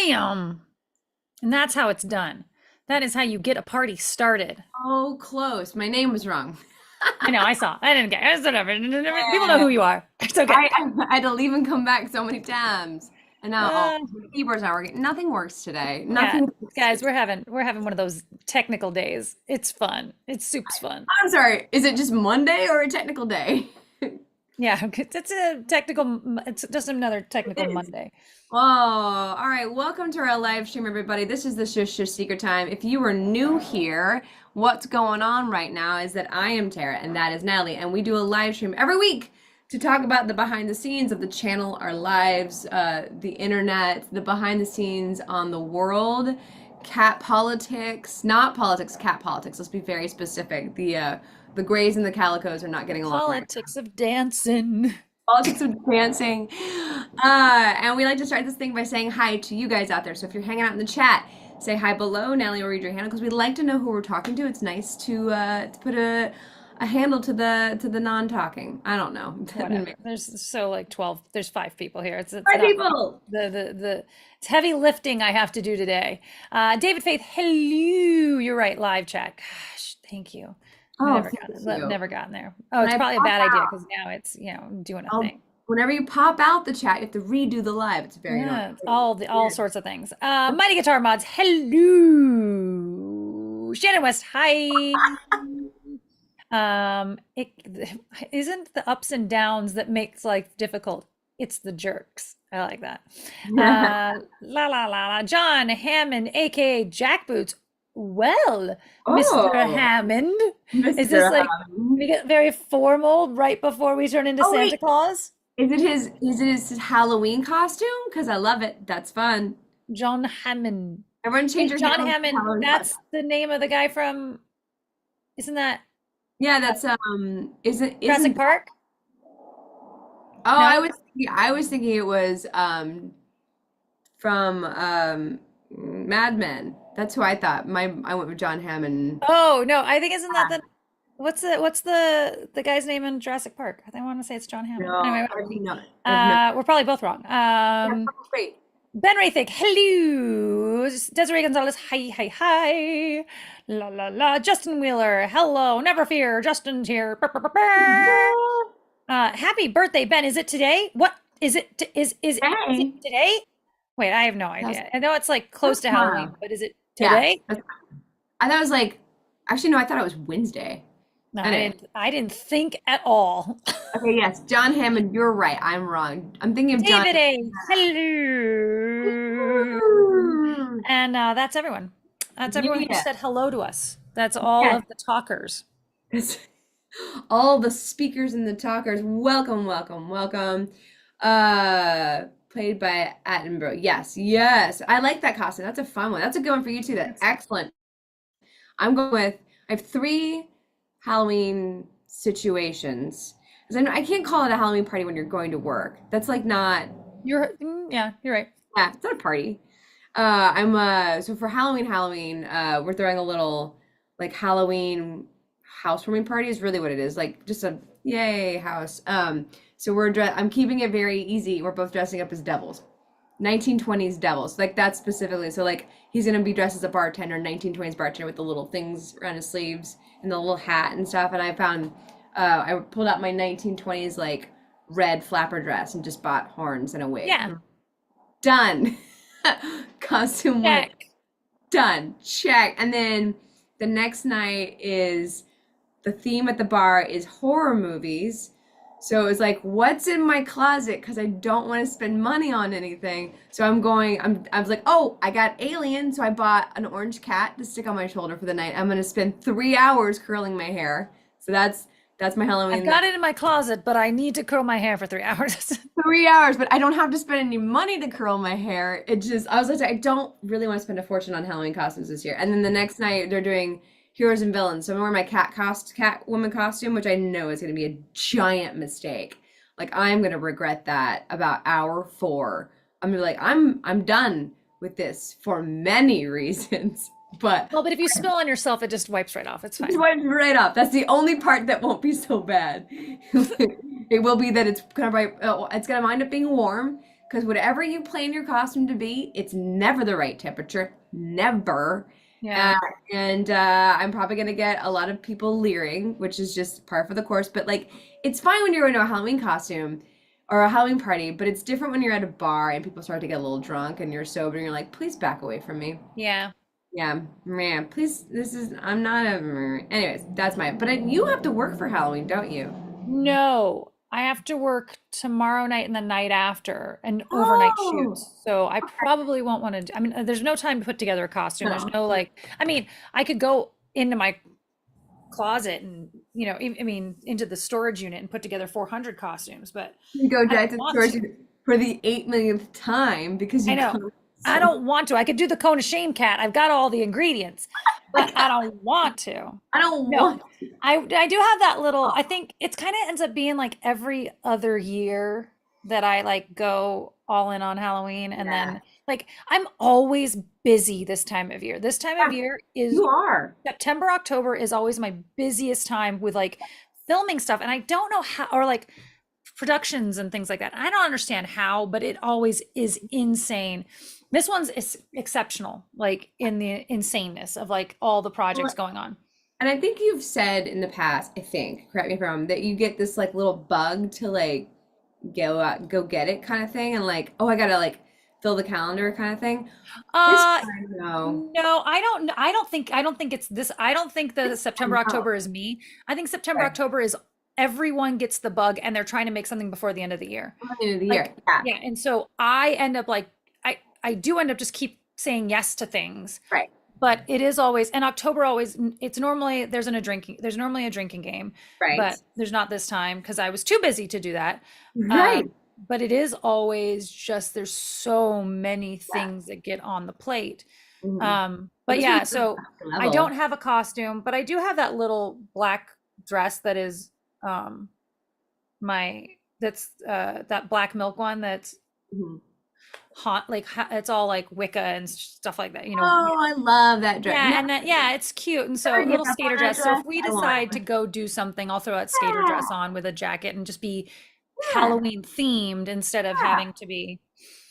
Bam! And that's how it's done. That is how you get a party started. Oh, close. My name was wrong. I know, I saw. I didn't get it. It's whatever. People know Yeah. who you are. It's okay. I had to leave and come back so many times. And now Uh, the keyboard's not working. Nothing works today. yeah, Nothing works guys, today. we're having one of those technical days. It's fun. It's soup's fun. I'm sorry. Is it just Monday or a technical day? Yeah, it's a technical. It's just another technical It is. Monday. Oh, all right. Welcome to our live stream, everybody. This is the Shush Shush Secret Time. If you are new here, what's going on right now is that I am Tara and that is Natalie, and we do a live stream every week to talk about the behind the scenes of the channel, our lives, the internet, the behind the scenes on the world, cat politics, not politics, cat politics. Let's be very specific. The Greys and the Calicos are not getting along right Politics of dancing. politics of dancing. And we like to start this thing by saying hi to you guys out there. So if you're hanging out in the chat, say hi below. Natalie will read your handle because we'd like to know who we're talking to. It's nice to put a handle to the non-talking. I don't know. Whatever. There's so like 12. There's 5 people here. It's Hi, not people. the it's heavy lifting I have to do today. David Faith, hello. You're right. Live chat. Gosh, thank you. Oh, Never thank gotten, you. never gotten there. Oh, When it's I probably a pop bad idea out, because now it's doing a I'll, thing. whenever you pop out the chat, you have to redo the live. It's very Yeah, annoying. all sorts of things. Mighty Guitar Mods, hello. Shannon West, hi. It isn't the ups and downs that makes life difficult. It's the jerks. I like that. La la la la. John Hammond, aka Jackboots. Well, Mr. Oh, Hammond, is this Mr. like we get very formal right before we turn into Oh Santa wait, Claus? is it his Halloween costume? Because I love it. That's fun. John Hammond. Everyone change Wait, your John handles to Hammond, Halloween that's costume. the name of the guy from, isn't that Yeah, that's isn't Jurassic Park? oh No? I was thinking it was from Mad Men. That's who I thought. I went with John Hammond. Oh, no, I think isn't that the what's the guy's name in Jurassic Park? I want to say it's John Hammond. No, Anyway, I have no. I have no. we're probably both wrong. Yeah, great. Ben Raythick, hello. Desiree Gonzalez, hi, hi, hi. La la la. Justin Wheeler, hello. Never fear, Justin's here. Brr, brr, brr, brr. Happy birthday, Ben. Is it today? What is it? Is Hey, it today? Wait, I have no that's idea. I know it's like close to Halloween, tomorrow. but is it Yeah, today? I thought it was like actually no, I thought it was Wednesday. No, I Anyway, didn't. I didn't think at all. okay, yes, John Hammond. You're right. I'm wrong. I'm thinking of John. David A. Hello. And that's everyone. That's everyone who Yeah. said hello to us. That's all Yes. of the talkers. All the speakers and the talkers, welcome, welcome, welcome. Played by Attenborough. Yes, yes. I like that costume. That's a fun one. That's a good one for you too. That's excellent. I'm going with, I have 3 Halloween situations. Because I can't call it a Halloween party when you're going to work. That's like not, Yeah, you're right. yeah, it's not a party. So for Halloween, we're throwing a little like Halloween housewarming party is really what it is. Like just a yay house. So I'm keeping it very easy. We're both dressing up as devils. 1920s devils. Like that specifically. So like he's gonna be dressed as a bartender, 1920s bartender with the little things around his sleeves and the little hat and stuff. And I pulled out my 1920s like red flapper dress and just bought horns and a wig. Yeah. Done. Costume went Check. done. Check. And then the next night is the theme at the bar is horror movies. So it was like, what's in my closet? Because I don't want to spend money on anything. So I was like, oh, I got Alien. So I bought an orange cat to stick on my shoulder for the night. I'm going to spend 3 hours curling my hair. So that's my I've Halloween. got it in my closet, but I need to curl my hair for 3 hours. 3 hours, but I don't have to spend any money to curl my hair. I was like, I don't really want to spend a fortune on Halloween costumes this year. And then the next night they're doing heroes and villains. So I'm wearing my Catwoman costume, which I know is going to be a giant mistake. Like I'm going to regret that about hour 4. I'm gonna be like, I'm done with this for many reasons. But Well, but if you spill on yourself, it just wipes right off. It's just fine. wipe right off. That's the only part that won't be so bad. It will be that it's gonna wind up being warm because whatever you plan your costume to be, it's never the right temperature, never. Uh, Yeah. and I'm probably gonna get a lot of people leering, which is just par for the course. But like, it's fine when you're in a Halloween costume or a Halloween party, but it's different when you're at a bar and people start to get a little drunk and you're sober and you're like, please back away from me. Yeah. Yeah, man, please. I'm not a. Anyways, that's my. But you have to work for Halloween, don't you? No, I have to work tomorrow night and the night after an overnight shoot. Oh, So I probably won't want to, I mean, there's no time to put together a costume. There's no. no like, I mean, I could go into my closet and, I mean, into the storage unit and put together 400 costumes, but You go I don't back to the want source to. for the 8 millionth time because I you know. come I so. don't want to. I could do the cone of shame cat. I've got all the ingredients, but I don't want to. I don't No, want. I do have that little, I think it's kind of ends up being like every other year that I like go all in on Halloween. And Yeah, then like I'm always busy this time of year. This time of yeah, year is you are. September, October is always my busiest time with like filming stuff. And I don't know how, or like productions and things like that. I don't understand how, but it always is insane. This one's is exceptional, like in the insaneness of like all the projects Well, going on. and I think you've said in the past, I think, correct me if I'm wrong, that you get this like little bug to like go out, go get it kind of thing, and like, oh, I gotta like fill the calendar kind of thing. This Uh, time, no. no, I don't think it's this. I don't think the September, No. October is me. I think September, Okay. October is everyone gets the bug and they're trying to make something before the end of the year. End of the year. Like, Yeah. yeah. And so I end up like, I do end up just keep saying yes to things, Right. but it is always, and October always, it's normally, there's normally a drinking game, Right. but there's not this time because I was too busy to do that. Right. But it is always just, there's so many Yeah. things that get on the plate. Mhm. Well, But this was yeah, the so I don't level. have a costume, but I do have that little black dress that is um my that's that black milk one that's Mhm. hot like it's all like Wicca and stuff like that, Oh, I love that dress. yeah, No, and then yeah, it's cute. And so never give little up on skater that dress. So if dress. we I want decide to it. go do something, I'll throw that skater Yeah. dress on with a jacket and just be Yeah. Halloween themed instead of Yeah. having to be.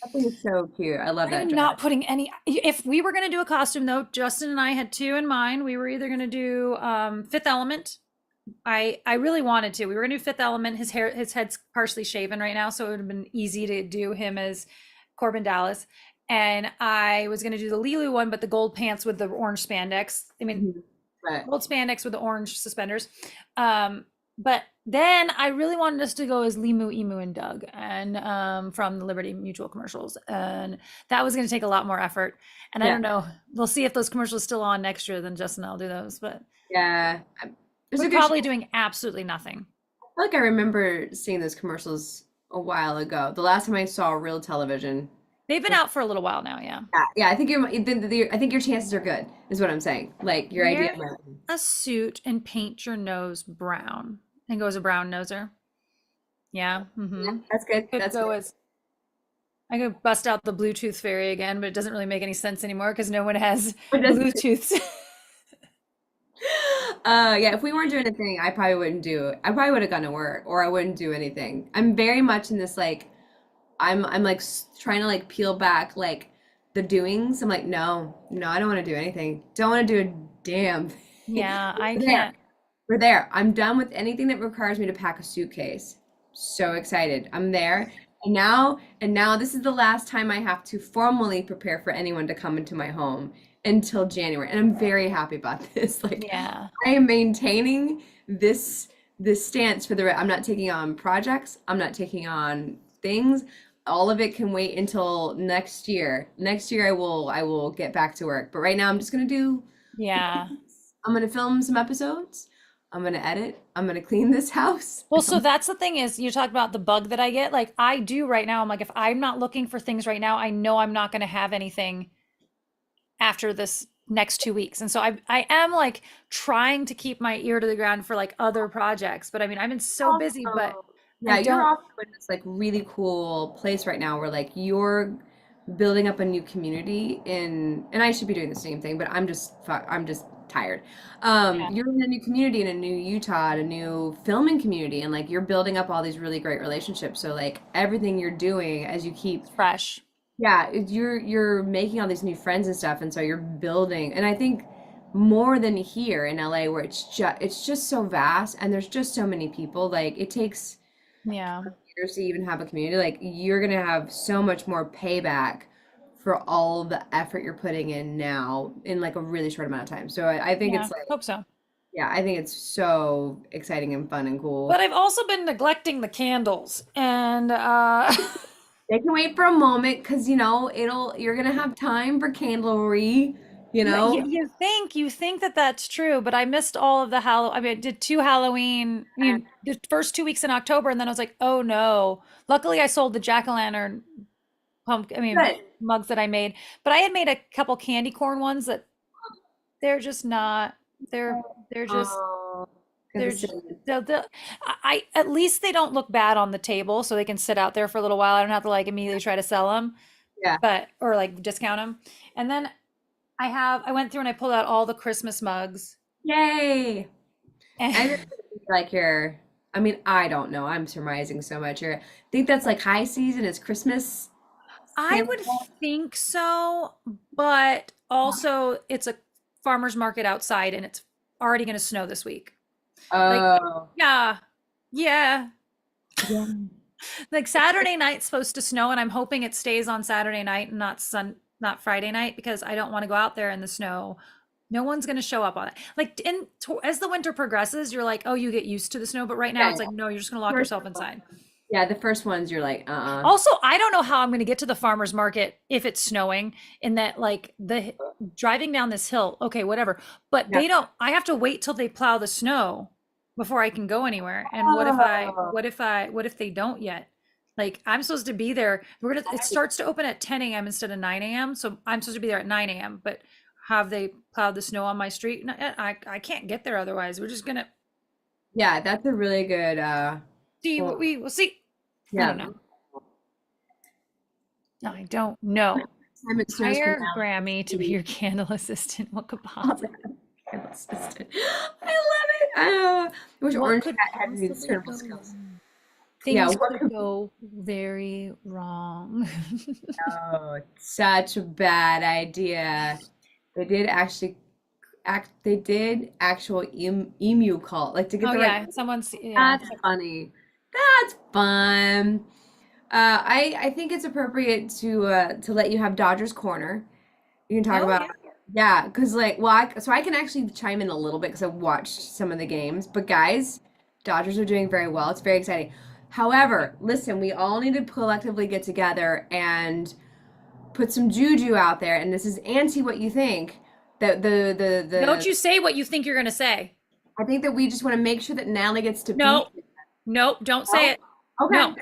I think it's so cute. I love that I'm dress. not putting any. If we were going to do a costume, though, Justin and I had two in mind. We were either going to do Fifth Element. I really wanted to. We were going to do Fifth Element. His head's partially shaven right now, so it would have been easy to do him as Corbin Dallas. And I was going to do the Lilu one, but the gold pants with the orange spandex. I mean, Mhm. But gold spandex with the orange suspenders. But then I really wanted us to go as Limu, Emu, and Doug, and from the Liberty Mutual commercials, and that was going to take a lot more effort. And I yeah, don't know. We'll see if those commercials still on next year. Then Justin and I'll do those. But yeah. There's a we're good chance. probably doing absolutely nothing. I feel like I remember seeing those commercials a while ago. The last time I saw real television They've been was out for a little while now. Yeah. yeah, yeah. I think your chances are good, is what I'm saying. Like your idea. Wear a suit and paint your nose brown and go as a brown noser. Yeah. Yeah, Mm-hmm. that's good. Could That's go good. as I could bust out the Bluetooth fairy again, but it doesn't really make any sense anymore because no one has But that's Bluetooths. yeah, if we weren't doing a thing, I probably wouldn't do it. I probably would have gone to work or I wouldn't do anything. I'm very much in this like I'm like trying to like peel back like the doings. I'm like, no, no, I don't want to do anything. Don't want to do a damn thing. Yeah, I We're there. can't. We're there. I'm done with anything that requires me to pack a suitcase. So excited. I'm there. And now this is the last time I have to formally prepare for anyone to come into my home until January. And I'm very happy about this. Like Yeah. I am maintaining this stance for I'm not taking on projects. I'm not taking on things. All of it can wait until next year. Next year I will get back to work. But right now I'm just gonna do the Yeah. things. I'm gonna film some episodes. I'm gonna edit. I'm gonna clean this house. Well, so that's the thing is you talk about the bug that I get. Like I do right now. I'm like, if I'm not looking for things right now, I know I'm not going to have anything after this next 2 weeks. And so I am like trying to keep my ear to the ground for like other projects. But I mean, I've been so busy, but Also, I yeah, you're don't. also in this like really cool place right now where like you're building up a new community and I should be doing the same thing, but I'm just tired. Yeah. You're in a new community, in a new Utah, a new filming community, and like you're building up all these really great relationships. So like everything you're doing as you keep, It's fresh. yeah, you're making all these new friends and stuff, and so you're building. And I think more than here in LA, where it's just so vast, and there's just so many people. Like it takes Yeah. years to even have a community. Like you're gonna have so much more payback for all the effort you're putting in now in like a really short amount of time. So I think Yeah. it's like, Hope so. yeah, I think it's so exciting and fun and But cool. I've also been neglecting the candles and They can wait for a moment because you're gonna have time for candlery, you know? you think that that's true, but I missed all of the I mean, I did two Halloween, the first 2 weeks in October, and then I was like, oh no. Luckily, I sold the jack-o'-lantern Good. mugs that I made, but I had made a couple candy corn ones that they're just not. They're they're just Oh, got the they're just, cinnamon. they'll at least they don't look bad on the table, so they can sit out there for a little while. I don't have to like immediately try to sell them, Yeah. but or like discount them. And then I went through and I pulled out all the Christmas mugs. Yay. And I just think like I mean, I don't know. I'm surmising so much here. I think that's like high season is Christmas. I would Candle. think so, but also it's a farmer's market outside and it's already going to snow this week. Like, Oh. yeah, yeah. Yeah. Like Saturday night's supposed to snow, and I'm hoping it stays on Saturday night and not Friday night because I don't want to go out there in the snow. No one's going to show up on it. Like as the winter progresses, you're like, oh, you get used to the snow, but right now Yeah. it's like, no, you're just going to lock First yourself inside. Yeah, the first ones you're like, Also, I don't know how I'm going to get to the farmer's market if it's snowing in that like the driving down this hill. Okay, whatever. But Yeah. they don't I have to wait till they plow the snow before I can go anywhere. And Oh, what if they don't yet? Like I'm supposed to be there. It starts to open at 10 a.m. instead of 9 a.m. So I'm supposed to be there at 9 a.m. But have they plowed the snow on my street? No, I can't get there otherwise. We're just gonna yeah, that's a really good see what point. we will see. I don't Yeah. know. I don't know. Time it snows from Hire now. Grammy to be your candle assistant. What could possibly Candle assistant. I love it. I wish what Orange could Cat had these possibly terrible go skills. wrong? Yeah, Things what could could go very wrong. oh, such a bad idea. They did actually they did actual emu call, like to get Oh the right. yeah, someone's yeah. That's funny. That's fun. I think it's appropriate to let you have Dodger's Corner. You can talk Oh about yeah. yeah, because like well, so I can actually chime in a little bit because I watched some of the games. But guys, Dodgers are doing very well. It's very exciting. However, listen, we all need to collectively get together and put some juju out there. And this is anti what you think. That Don't you say what you think you're gonna say. I think that we just want to make sure that Natalie gets to be. No, no, don't say Oh, it. okay. No,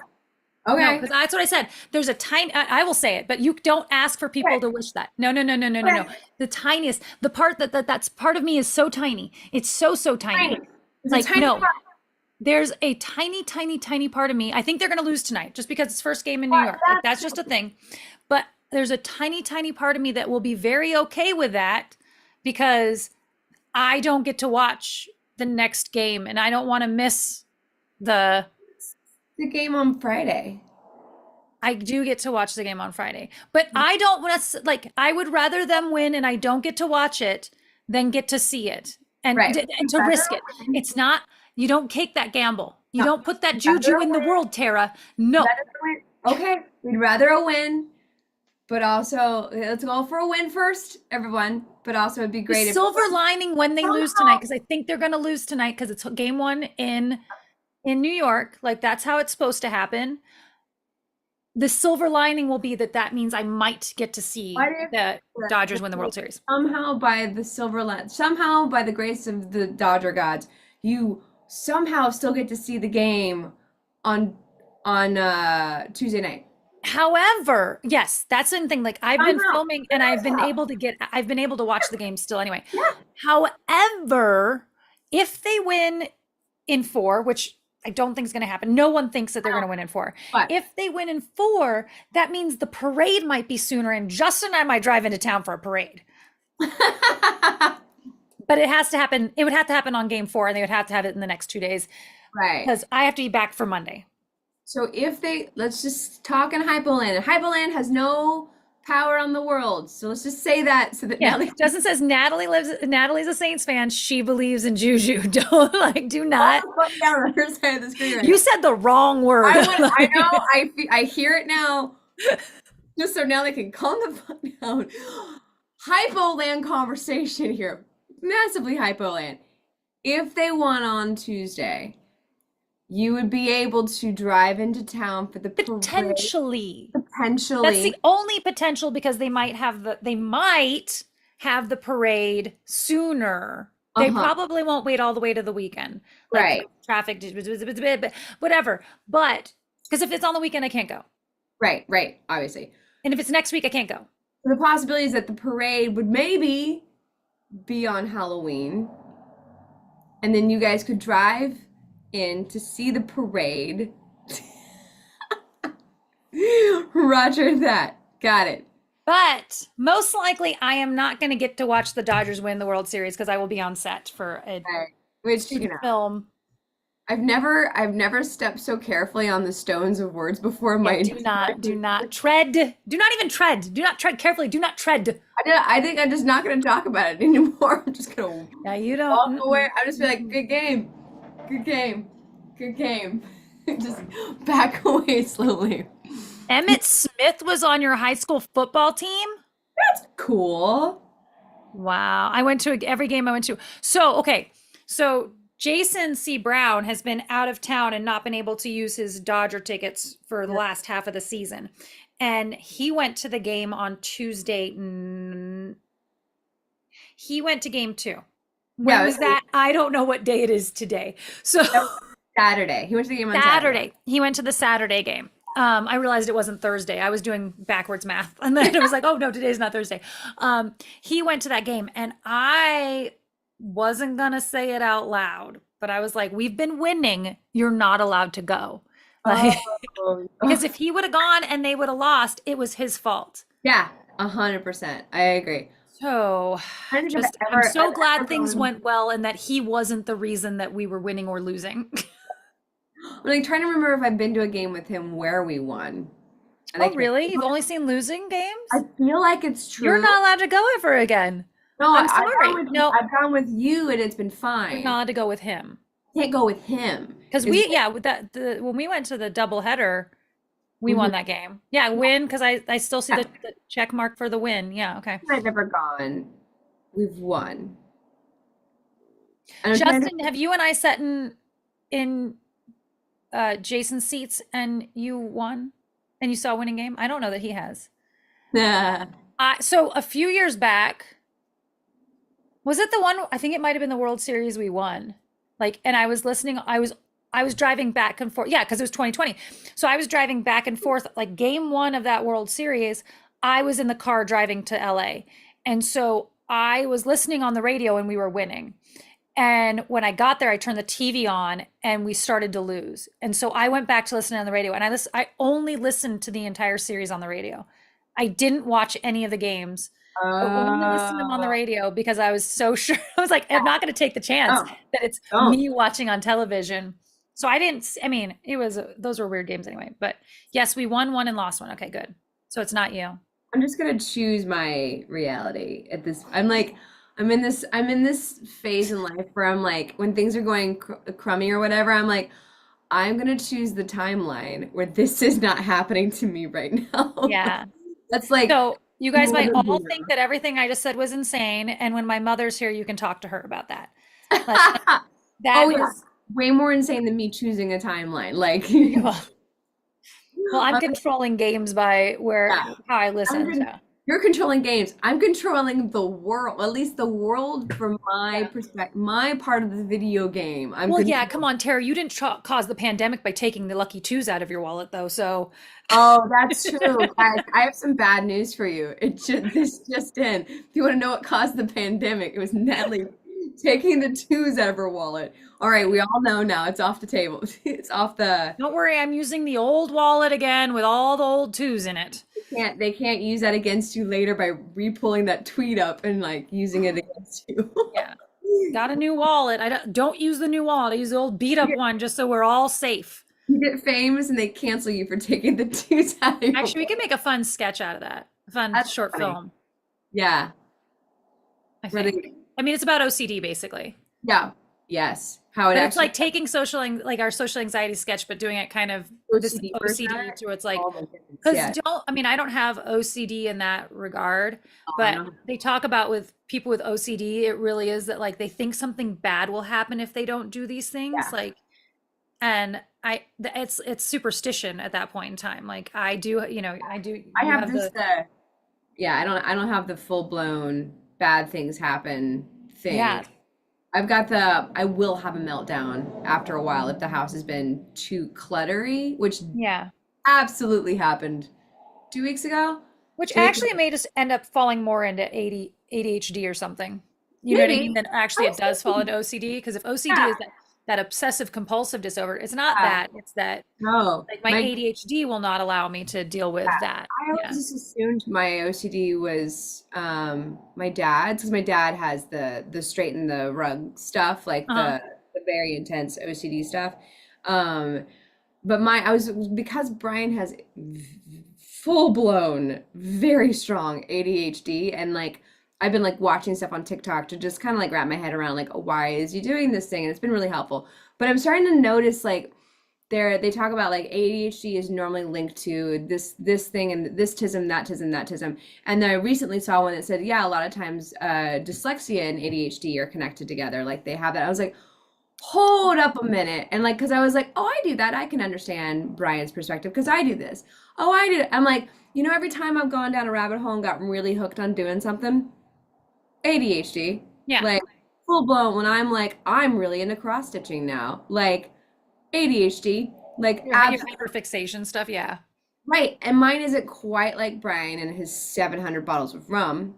no, Okay. because that's what I said. There's a tiny, I will say it, but you don't ask for people Okay. to wish that. No, no, no, no, no, no, no. Okay. The tiniest, the part that's part of me is so tiny. It's so tiny. Tiny. It's a Like, tiny no, part. there's a tiny part of me. I think they're going to lose tonight just because it's first game in New But York. Like, that's just a thing. But there's a tiny part of me that will be very okay with that because I don't get to watch the next game and I don't want to miss the. the game on Friday. I do get to watch the game on Friday, but I don't want to like. I would rather them win and I don't get to watch it than get to see it Right. and to risk it. It's not. You don't take that gamble. You No. don't put that We'd rather juju in the win. world, Tara. No. Rather win. Okay. We'd rather a win, but also let's go for a win first, everyone. But also it'd be The great if silver lining when they lose tonight, somehow because I think they're going to lose tonight because it's game one in New York. Like that's how it's supposed to happen. The silver lining will be that means I might get to see what if the Dodgers win the World Series. somehow by the somehow by the grace of the Dodger gods, you somehow still get to see the game on Tuesday night. However, yes, that's the thing. Like I've been Somehow. filming and I've been able to watch the game still anyway. Yeah. However, if they win in 4, which I don't think is going to happen. No one thinks that they're going to win in 4. But If they win in 4, that means the parade might be sooner and Justin and I might drive into town for a parade. but it has to happen. It would have to happen on game 4, and they would have to have it in the next 2 days Right. because I have to be back for Monday. So if they, let's just talk in Hypoland. And Hypoland has no power on the world. So let's just say that so that Yeah, Natalie Justin says Natalie's a Saints fan. She believes in juju. Don't do not. down on her side of the screen right You now. said the wrong word. I know. I hear it now. Just so now they can calm the fuck down. Hypoland conversation here. Massively Hypoland. If they won on Tuesday, you would be able to drive into town for the parade. Potentially. Potentially. That's the only potential because they might have the parade sooner. They probably won't wait all the way to the weekend. Like Right. traffic, whatever. But because if it's on the weekend, I can't go. Right, obviously. And if it's next week, I can't go. The possibility is that the parade would maybe be on Halloween. And then you guys could drive in to see the parade. Roger that. Got it. But most likely, I am not going to get to watch the Dodgers win the World Series because I will be on set for a Which, film. I've never stepped so carefully on the stones of words before in my Do not tread. Do not even tread. Do not tread carefully. Do not tread. I think I'm just not going to talk about it anymore. I'm just going to Yeah, you don't. walk away. I'm just be like, good game. Good game. Good game. Just back away slowly. Emmett Smith was on your high school football team? That's cool. Wow. I went to every game I went to. So, okay. So Jason C. Brown has been out of town and not been able to use his Dodger tickets for the last half of the season. And he went to the game on Tuesday. He went to game 2. When was that? I don't know what day it is today. So Saturday. He went to the game on Saturday. He went to the Saturday game. I realized it wasn't Thursday. I was doing backwards math. And then I was like, oh no, today's not Thursday. He went to that game and I wasn't going to say it out loud, but I was like, we've been winning. You're not allowed to go. Like, because if he would have gone and they would have lost, it was his fault. Yeah, 100%. I agree. So I'm so glad things went well and that he wasn't the reason that we were winning or losing. I'm like trying to remember if I've been to a game with him where we won. And really? You've only seen losing games? I feel like it's true. You're not allowed to go ever again. No, I'm sorry. I've gone with you and it's been fine. You're not allowed to go with him. Can't go with him. Because when we went to the doubleheader, we won that game. Yeah, win, because I still see the check mark for the win. Yeah, okay. I've never gone. We've won. Justin, have you and I sat in Jason's seats and you won? And you saw a winning game? I don't know that he has. Yeah. So a few years back, was it the one, I think it might have been the World Series we won. Like, and I was listening, I was driving back and forth. Yeah, because it was 2020. So I was driving back and forth, like game 1 of that World Series, I was in the car driving to LA. And so I was listening on the radio and we were winning. And when I got there, I turned the TV on and we started to lose. And so I went back to listening on the radio and I only listened to the entire series on the radio. I didn't watch any of the games. I only listened to them on the radio because I was so sure. I was like, I'm not going to take the chance that it's me watching on television. So those were weird games anyway. But yes, we won one and lost one. Okay, good. So it's not you. I'm just going to choose my reality at this. I'm in this phase in life where I'm like, when things are going crummy or whatever, I'm like, I'm going to choose the timeline where this is not happening to me right now. Yeah. That's like, so you guys might all think that everything I just said was insane. And when my mother's here, you can talk to her about that. Is way more insane than me choosing a timeline. Like, well, I'm controlling games by how I listen. You're controlling games. I'm controlling the world, at least the world from my perspective, my part of the video game. Come on, Tara. You didn't cause the pandemic by taking the lucky 2s out of your wallet, though. So, oh, that's true. Guys, I have some bad news for you. This just in. If you want to know what caused the pandemic, it was Natalie taking the 2s out of her wallet. All right, we all know now. It's off the table. It's off the. Don't worry, I'm using the old wallet again with all the old 2s in it. They can't use that against you later by re-pulling that tweet up and like using it against you. Yeah. got a new wallet. I don't use the new wallet. I use the old beat up You one just so we're all safe. get famous and they cancel you for taking the two time. Actually, we can make a fun sketch out of that. A fun That's short funny. film, Yeah. I Where think. they, I mean, it's about OCD basically. yeah. Yes. How it But it's actually like taking like our social anxiety sketch, but doing it kind of this OCD version of OCD it. to where it's like, Oh my goodness. because Yeah. I mean, I don't have OCD in that regard, Oh, I but know. they talk about with people with OCD, it really is that like they think something bad will happen if they don't do these things. Yeah. Like, and it's superstition at that point in time. Like I do, I you have have this the, yeah, I don't have the full blown bad things happen thing. yeah, I've got the I will have a meltdown after a while if the house has been too cluttery, which yeah. absolutely happened 2 weeks ago. Which 2 weeks actually ago. made us end up falling more into ADHD or something. You know what I mean? Maybe. Then actually I it was does fall thinking, into OCD because if OCD yeah, is that obsessive compulsive disorder, it's not yeah. that. It's that No. like my My ADHD will not allow me to deal with that. I always Yeah. just assumed my OCD was my dad's because my dad has the straighten the rug stuff, like Uh-huh. the very intense OCD stuff. Um, but I was because Brian has full blown, very strong ADHD, and like I've been like watching stuff on TikTok to just kind of like wrap my head around like why is he doing this thing, and it's been really helpful. But I'm starting to notice like they talk about like ADHD is normally linked to this thing and this tism, that tism, that tism. And I recently saw one that said, yeah, a lot of times dyslexia and ADHD are connected together. Like they have that. I was like, hold up a minute. And like, because I was like, oh, I do that. I can understand Brian's perspective because I do this. Oh, I do. I'm like, every time I've gone down a rabbit hole and got really hooked on doing something, ADHD, Yeah. like full blown when I'm like, I'm really into cross stitching now. Like, ADHD, like Your absolutely hyperfixation stuff. Yeah. right. And mine isn't quite like Brian and his 700 bottles of rum.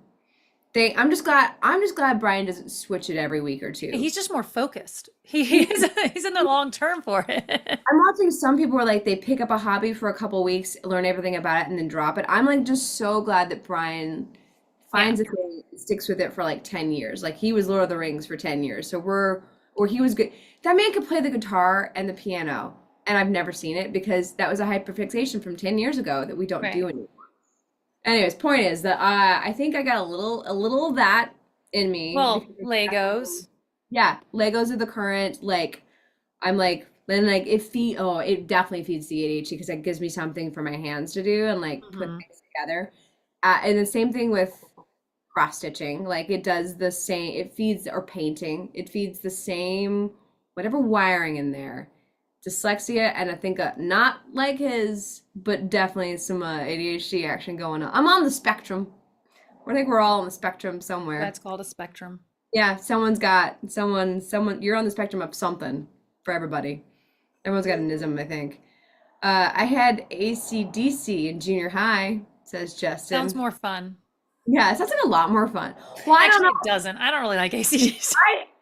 I'm just glad Brian doesn't switch it every week or two. He's just more focused. He, He's in the long term for it. I'm watching some people where like they pick up a hobby for a couple weeks, learn everything about it, and then drop it. I'm like just so glad that Brian Yeah. finds a thing, sticks with it for like 10 years. Like he was Lord of the Rings for 10 years. So or he was good. That man could play the guitar and the piano. And I've never seen it because that was a hyperfixation from 10 years ago that we don't do Right. anymore. Anyways, point is that I think I got a little of that in me Well, because Legos. yeah, Legos are the current like I'm like then like it definitely feeds the ADHD because it gives me something for my hands to do and like put Hmm. things together. And the same thing with cross stitching. Like it does the same, it feeds or painting, it feeds the same whatever wiring in there. Dyslexia and I think not like his, but definitely some ADHD action going on. I'm on the spectrum. I think we're all on the spectrum somewhere. That's called a spectrum. Yeah, someone you're on the spectrum of something for everybody. Everyone's got an ism, I think. I had ACDC in junior high, says Sounds Justin. more fun. Yeah, it sounds like a lot more fun. Well, I don't Actually, know. it doesn't. I don't really like ACDC.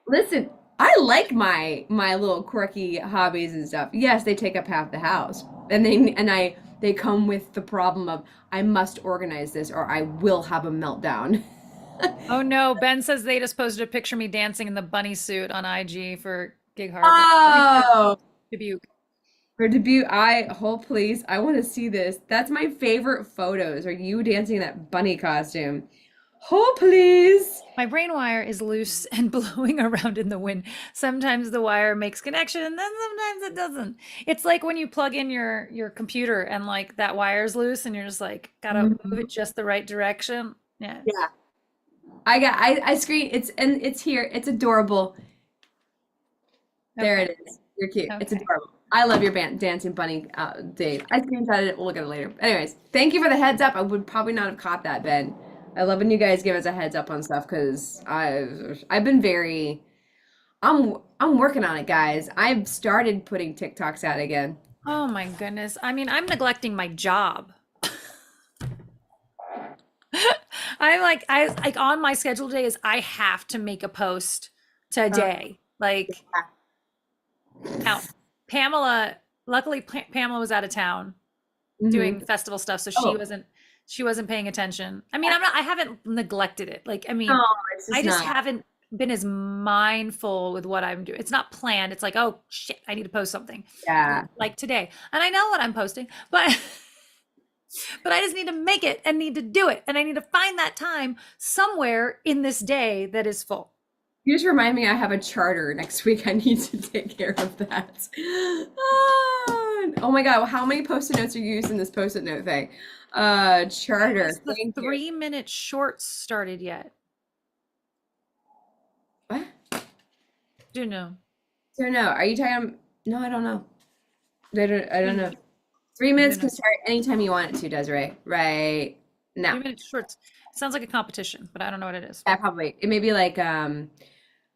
Listen, I like my little quirky hobbies and stuff. Yes, they take up half the house. And they come with the problem of I must organize this or I will have a meltdown. Oh no, Ben says they just posted a picture of me dancing in the bunny suit on IG for Gig Harbor. I mean, for Oh, Dubuque. for debut, hold please. I want to see this. That's my favorite photos. Are you dancing in that bunny costume? Hold please. My brain wire is loose and blowing around in the wind. Sometimes the wire makes connection and then sometimes it doesn't. It's like when you plug in your computer and like that wire's loose and you're just like gotta move Mhm. it just the right direction. Yeah. Yeah. I screen it's here. It's adorable. There Okay. it is. You're cute. It's Okay. adorable. I love your dancing bunny, Dave. I screenshotted it. We'll look at it later. Anyways, thank you for the heads up. I would probably not have caught that, Ben. I love when you guys give us a heads up on stuff because I've been very I'm working on it, guys. I've started putting TikToks out again. Oh my goodness. I mean, I'm neglecting my job. I like on my schedule today is I have to make a post today. Like now, Pamela, luckily Pamela was out of town doing Mhm. festival stuff, so Oh, she wasn't paying attention. I mean, yeah. I haven't neglected it. Like, I No, mean, it's I just just not. haven't been as mindful with what I'm doing. It's not planned. It's like, oh shit, I need to post something Yeah. like today. And I know what I'm posting, but but I just need to make it and need to do it. And I need to find that time somewhere in this day that is full. You just remind me I have a charter next week. I need to take care of that. Oh my God, how many post-it notes are you using in this post-it note thing? Charter. Has the Thank you. 3-minute shorts started yet? What? Do you know? So no, are you talking? No, I don't know. I don't know. 3 minutes can start anytime you want it to, Desiree. Right now. 3-minute shorts. Sounds like a competition, but I don't know what it is. Yeah, probably. It may be like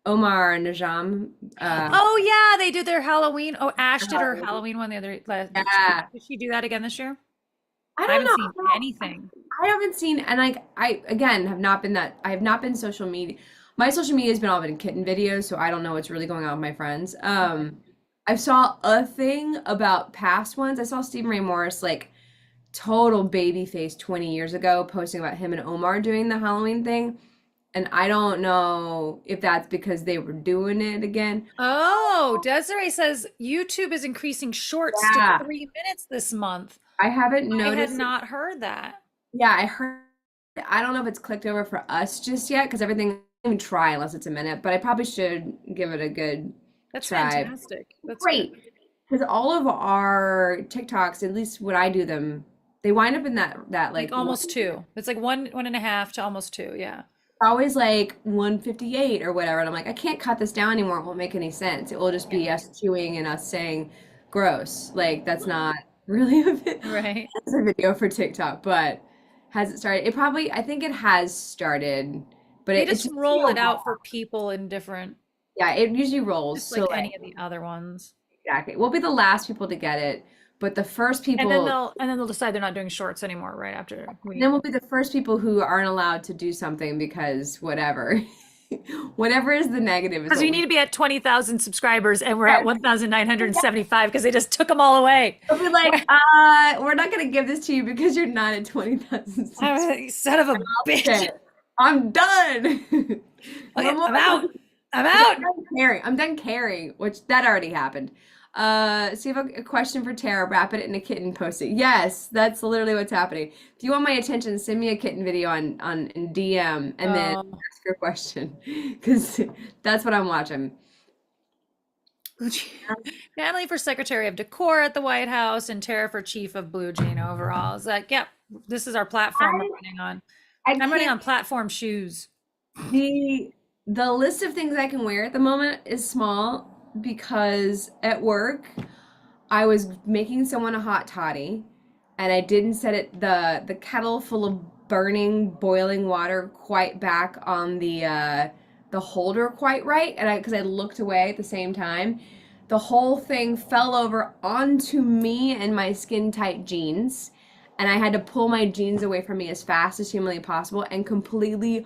Omar and Najam. Oh yeah, they did their Halloween. Oh, Ash did her Halloween one the other. Yeah. Did she do that again this year? I I don't haven't know. seen anything. I haven't seen, and like I again have not been that. I have not been social media. My social media has been all been kitten videos, so I don't know what's really going on with my friends. I saw a thing about past ones. I saw Stephen Ray Morris like total baby face 20 years ago posting about him and Omar doing the Halloween thing. And I don't know if that's because they were doing it again. Oh, Desiree says YouTube is increasing shorts to Yeah, 3 minutes this month. I haven't I had noticed. not heard that. Yeah, I heard. I don't know if it's clicked over for us just yet because everything. I don't even try unless it's a minute, but I probably should give it a good That's try. fantastic. That's good. Great, because all of our TikToks, at least when I do them, they wind up in that Like like one, almost two. It's like 1.5 to almost two. Yeah. always like 158 or whatever, and I'm like, I can't cut this down anymore. It won't make any sense. It will just be us chewing and us saying gross. Like that's not really Right. that's a video for TikTok, but has it started? It probably, I think it has started, but They it just takes roll me a it out while. for people in different, Yeah, it usually rolls. just So like like any of the other ones. exactly, we'll be the last people to get it, but the first And then people, they'll decide they're not doing shorts anymore right after then we. we'll be the first people who aren't allowed to do something because whatever, whatever is the negative is Because what we we need to be at 20,000 subscribers and we're at get. 1,975 because they just took them all away. They'll be like, we're not gonna give this to you because you're not at 20,000 subscribers. You son of a bitch. Okay, I'm done. No Okay, more. I'm out. I'm I'm out. done caring. I'm done caring, which that already happened. See if a question for Tara, wrap it in a kitten, post it. Yes, that's literally what's happening. If you want my attention, send me a kitten video on in DM and then Oh, ask your question because that's what I'm watching. Natalie for Secretary of Decor at the White House and Tara for Chief of Blue Jean overall. It's like, yep, this is our platform we're I running on. I I'm running can't on platform shoes. the the list of things I can wear at the moment is small because at work I was making someone a hot toddy and I didn't set it the kettle full of burning boiling water quite back on the holder quite right and I because I looked away at the same time. The whole thing fell over onto me and my skin tight jeans and I had to pull my jeans away from me as fast as humanly possible and completely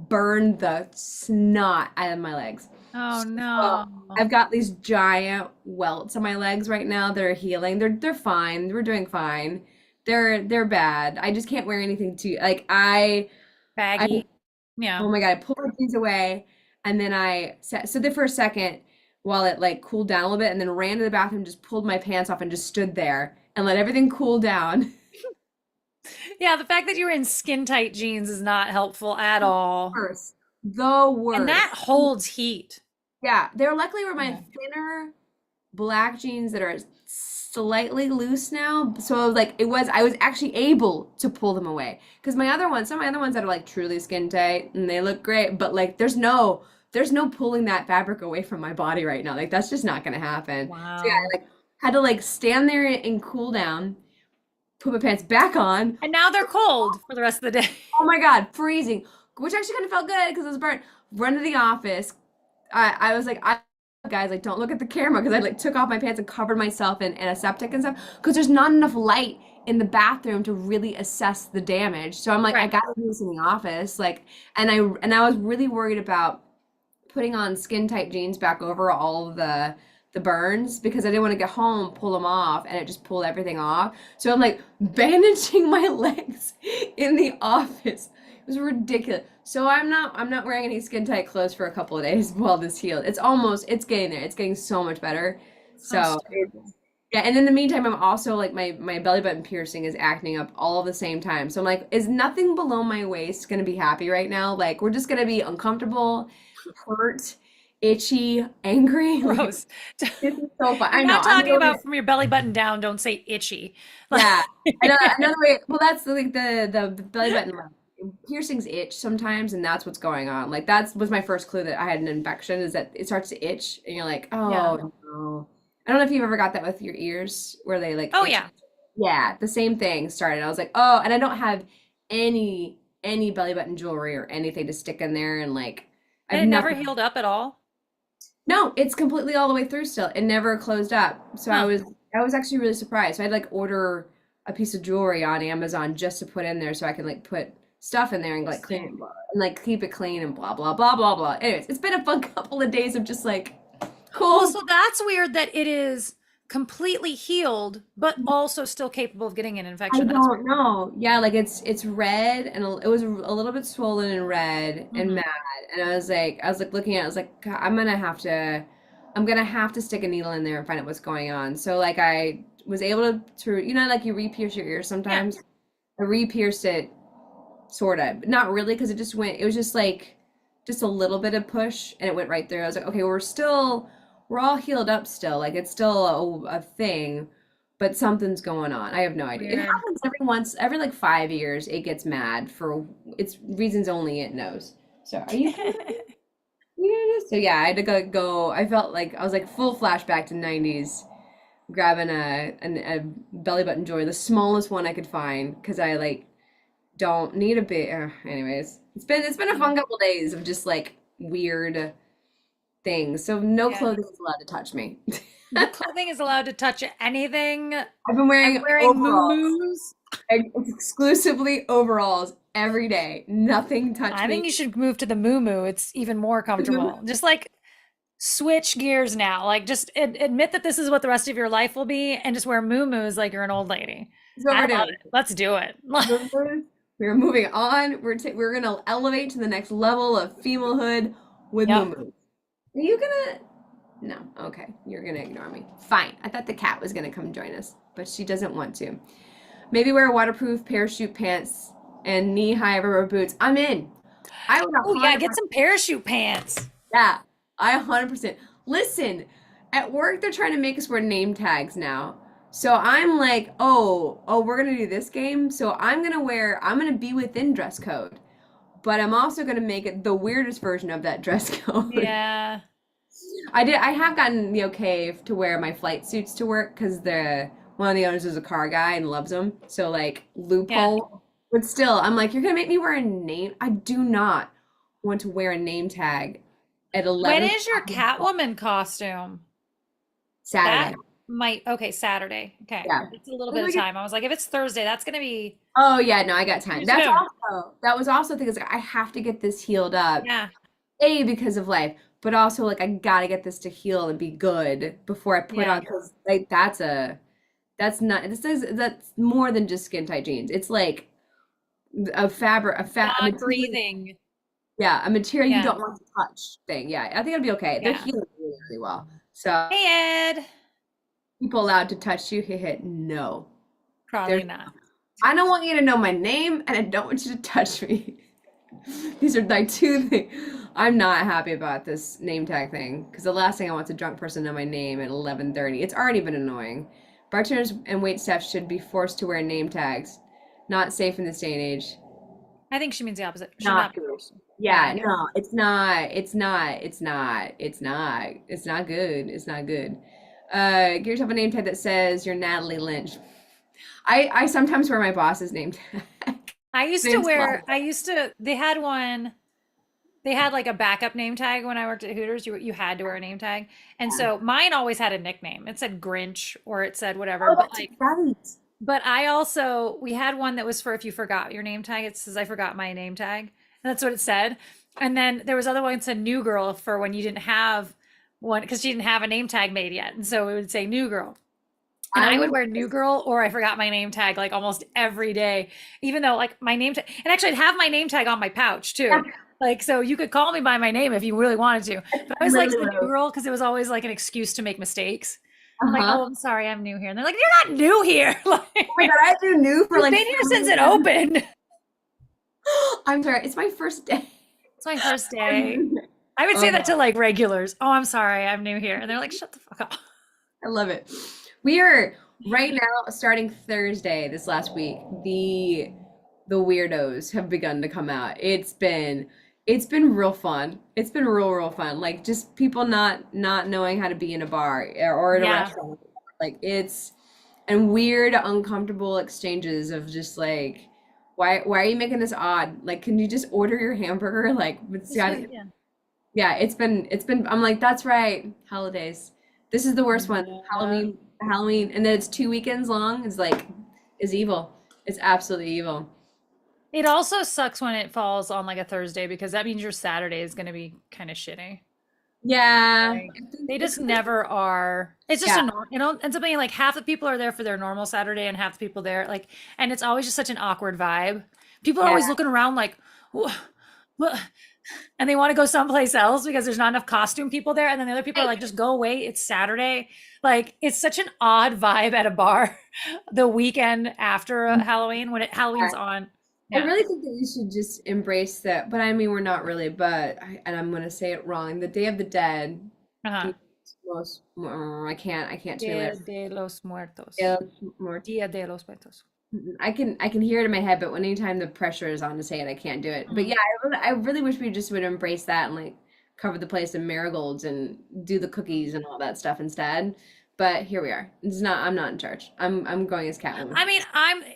burn the snot out of my legs. Oh So no. I've got these giant welts on my legs right now that are healing. They're fine. We're doing fine. They're bad. I just can't wear anything too like I Baggy. Yeah. oh my God, I pulled my jeans away and then I stood there for a second while it like cooled down a little bit and then ran to the bathroom, just pulled my pants off and just stood there and let everything cool down. Yeah, the fact that you're in skin tight jeans is not helpful at all. Worst. The And that worst. holds heat. Yeah, they're luckily were my Yeah. thinner black jeans that are slightly loose now. So like it was I was actually able to pull them away. Because my other ones, some of my other ones that are like truly skin tight and they look great, but like there's no pulling that fabric away from my body right now. Like that's just not gonna happen. So yeah, Wow. I like had to like stand there and cool down, put my pants back on. And now they're cold for the rest of the day. Oh my God, freezing. Which actually kind of felt good because it was burnt. Run to the office. I was like, guys, like, don't look at the camera because I like took off my pants and covered myself in antiseptic and stuff because there's not enough light in the bathroom to really assess the damage. So I'm like, I Right. gotta do this in the office. Like, and I was really worried about putting on skin tight jeans back over all of the burns because I didn't want to get home, pull them off, and it just pulled everything off. So I'm like bandaging my legs in the office was ridiculous. So I'm not wearing any skin tight clothes for a couple of days while this heals. It's getting there. It's getting so much better. So Understandable. yeah, and in the meantime, I'm also like my belly button piercing is acting up all at the same time. So I'm like, is nothing below my waist gonna be happy right now? Like we're just gonna be uncomfortable, hurt, itchy, angry. Like Gross. this is so fun. You're I know. not I'm talking really about from your belly button down, don't say itchy. yeah. Another way. Well, that's like the belly button like, piercings itch sometimes, and that's what's going on. Like that was my first clue that I had an infection is that it starts to itch, and you're like, Yeah. oh no. I don't know if you've ever got that with your ears where they like Oh itch. yeah. Yeah, the same thing started. I was like, oh, and I don't have any belly button jewelry or anything to stick in there, and like I've And it never nothing. healed up at all. No, it's completely all the way through still. It never closed up. So Huh. I was actually really surprised. So I'd like order a piece of jewelry on Amazon just to put in there so I can like put stuff in there and like clean it Interesting. and like keep it clean and blah blah blah blah blah. Anyways, it's been a fun couple of days of just like Well, cool. so that's weird that it is completely healed, but also still capable of getting an I infection. That's weird. don't know. Yeah, like it's red and it was a little bit swollen and red and Hmm. mad. And I was like looking at it, I was like, God, I'm gonna have to stick a needle in there and find out what's going on. So like I was able to you know like you re-pierce your ears Yeah. sometimes. I re-pierced it sort of, not really because it was just like just a little bit of push and it went right through. I was like, okay, we're all healed up still. Like it's still a thing, but something's going on. I have no idea. It Weird. happens every like 5 years. It gets mad for its reasons only it knows. So are you feeling it? So yeah, I had to go. I felt like I was like full flashback to 90s, grabbing a belly button jewelry, the smallest one I could find, because I like don't need a big. Anyways, it's been a fun couple days of just like weird things. So no Yeah. clothing is allowed to touch me. No clothing is allowed to touch anything. I've been I'm wearing wearing overalls, muumuus. exclusively overalls every day. Nothing touch I think me. you should move to the muumuu. It's even more comfortable. Just like switch gears now. Like just admit that this is what the rest of your life will be and just wear muumuus like you're an old lady. That's what I we're love doing. it. Let's do it. We're moving on. We're gonna elevate to the next level of femalehood with Yep. Mumu. Are you gonna? No. Okay, you're gonna ignore me. Fine. I thought the cat was gonna come join us, but she doesn't want to. Maybe wear waterproof parachute pants and knee-high rubber boots. I'm in. I would Oh yeah, 100%. get some parachute pants. Yeah, I 100%. Listen, at work they're trying to make us wear name tags now. So I'm like, oh, we're gonna do this game. So I'm gonna be within dress code, but I'm also gonna make it the weirdest version of that dress code. Yeah. I have gotten the okay to wear my flight suits to work because the one of the owners is a car guy and loves them. So like Yeah. loophole. But still, I'm like, you're gonna make me wear a name. I do not want to wear a name tag at When 11 is your o'clock Catwoman costume? That Saturday. might, okay, Saturday. Okay. Yeah. It's a little Maybe bit we of could- time. I was like, if it's Thursday, that's gonna be Oh yeah, no, I got time. too That's soon. also that was also the thing is like I have to get this healed up. Yeah. A because of life, but also like I gotta get this to heal and be good before I put Yeah. on because like that's not this is that's more than just skin tight jeans. It's like a God material, breathing. yeah, a material you Yeah. don't want to touch thing. Yeah, I think it'll be okay. They're Yeah. healing really, really well. So Hey Ed. people allowed to touch you, hit no. Probably There's not. I don't want you to know my name and I don't want you to touch me. These are like two things. I'm not happy about this name tag thing because the last thing I want is a drunk person to know my name at 11:30. It's already been annoying. Bartenders and wait staff should be forced to wear name tags. Not safe in this day and age. I think she means the opposite. Should Not not be good. forced. Yeah, Yeah, I do. no, it's not. It's not. It's not. It's not. It's not good. It's not good. Get yourself a name tag that says you're Natalie Lynch. I sometimes wear my boss's name tag. Name's Fluff. They had one, they had like a backup name tag when I worked at Hooters. You had to wear a name tag. And so mine always had a nickname. It said Grinch or it said whatever. Oh, But that's like, right. we had one that was for if you forgot your name tag. It says, I forgot my name tag. And that's what it said. And then there was other one that said New Girl for when you didn't have one because she didn't have a name tag made yet. And so it would say New Girl. And I I would will. wear New Girl or I forgot my name tag like almost every day, even though like my name tag, and actually I'd have my name tag on my pouch Yeah, too. Like, so you could call me by my name if you really wanted to. that's But I always liked literally the what I New was. Girl because it was always like an excuse to make mistakes. I'm like, Uh-huh. oh, I'm sorry, I'm new here. And they're like, you're not new here. Oh my Like, God, I've been new for you've like been here since 4 it years. opened. I'm sorry, it's my first day. It's my first I'm day. new here. I would say that Oh, to like regulars. Oh, I'm sorry, I'm new here. And they're like, shut the fuck up. I love it. We are right now starting Thursday this last week. The weirdos have begun to come out. It's been real fun. It's been real fun. Like just people not knowing how to be in a bar or in a Yeah. restaurant. Like it's and weird, uncomfortable exchanges of just like why are you making this odd? Like can you just order your hamburger? Like it's got Yeah. yeah, it's been I'm like, that's right, holidays. This is the worst one. Yeah. Halloween, and then it's 2 weekends long is evil. It's absolutely evil. It also sucks when it falls on like a Thursday because that means your Saturday is going to be kind of shitty. Yeah. Like they just never are. It's just Yeah. ends up being like half the people are there for their normal Saturday and half the people there like, and it's always just such an awkward vibe. People are Yeah. always looking around like, what? And they want to go someplace else because there's not enough costume people there. And then the other people are like, just go away. It's Saturday. Like it's such an odd vibe at a bar the weekend after Halloween when Halloween's on. I Yeah. really think that we should just embrace that. But I mean, we're not really, and I'm gonna say it wrong. The Day of the Dead, Uh-huh. the I can't Dia translate de los Muertos. it. Dia de los Muertos. I can hear it in my head, but anytime the pressure is on to say it, I can't do it. But Mm. yeah, I really wish we just would embrace that and like cover the place in marigolds and do the cookies and all that stuff instead. But here we are. I'm not in charge. I'm going as Catwoman. I mean,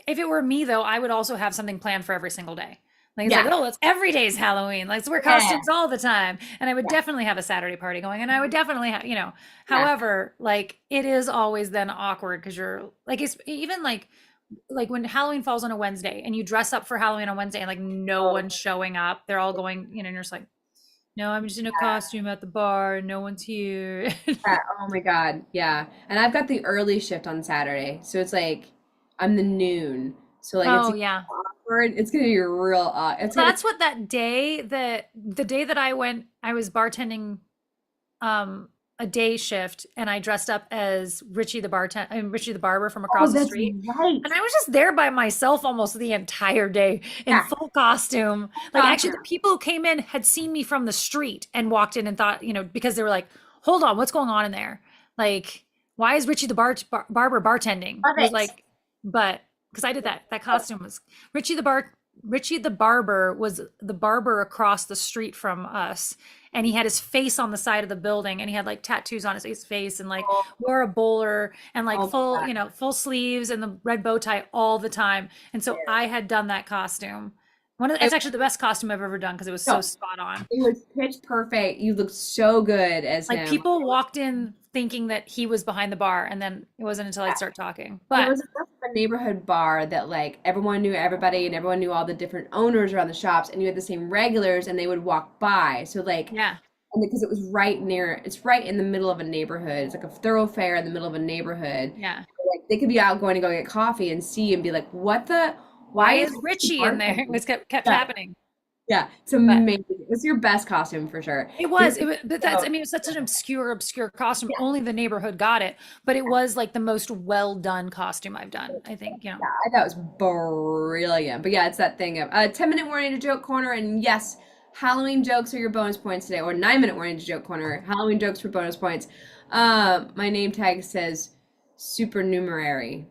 if it were me though, I would also have something planned for every single day. Like it's like, Yeah. oh, it's every day's Halloween. Like, let's wear Yeah. costumes all the time. And I would Yeah. definitely have a Saturday party going. And I would definitely have, Yeah. however, like it is always then awkward because you're like it's even like when Halloween falls on a Wednesday and you dress up for Halloween on Wednesday and like no Oh, one's showing up. They're all going, and you're just like, no, I'm just in a costume at the bar and no one's here. yeah. Oh my God. Yeah. And I've got the early shift on Saturday. So it's like I'm the noon. So like it's Oh yeah. awkward. It's gonna be real odd. It's gonna That's what that day that the day that I was bartending a day shift and I dressed up as Richie the barber from Oh, across the that's street. right. And I was just there by myself almost the entire day in Yeah. full costume. Like actually Awesome. the people who came in had seen me from the street and walked in and thought, because they were like, "Hold on, what's going on in there? Like, why is Richie the barber bartending?" Love It was it. like, but because I did that costume was Richie the barber was the barber across the street from us, and he had his face on the side of the building, and he had like tattoos on his face, and like Oh, wore a bowler and like oh full, my God. full sleeves and the red bow tie all the time. And so I had done that costume. It, It's actually the best costume I've ever done because it was so no, spot on. it was pitch perfect. You looked so good as Like him. people walked in thinking that he was behind the bar, and then it wasn't until I'd start talking. And it But was a neighborhood bar that like everyone knew everybody and everyone knew all the different owners around the shops and you had the same regulars and they would walk by. So like yeah, and because it's right in the middle of a neighborhood. It's like a thoroughfare in the middle of a neighborhood. yeah. Like they could be out going to go get coffee and see and be like, "What the? Why Why is is Richie in there? bartending?" It kept Yeah, happening. yeah, it's But amazing. It's your best costume for sure. it There's was, but so it was such an obscure costume. yeah, Only the neighborhood got it, but it was like the most well done costume I've done. I think, yeah, I thought it was brilliant. But yeah, it's that thing of 10-minute warning to joke corner, and yes, Halloween jokes are your bonus points today, or 9-minute warning to joke corner. Halloween jokes for bonus points. My name tag says supernumerary.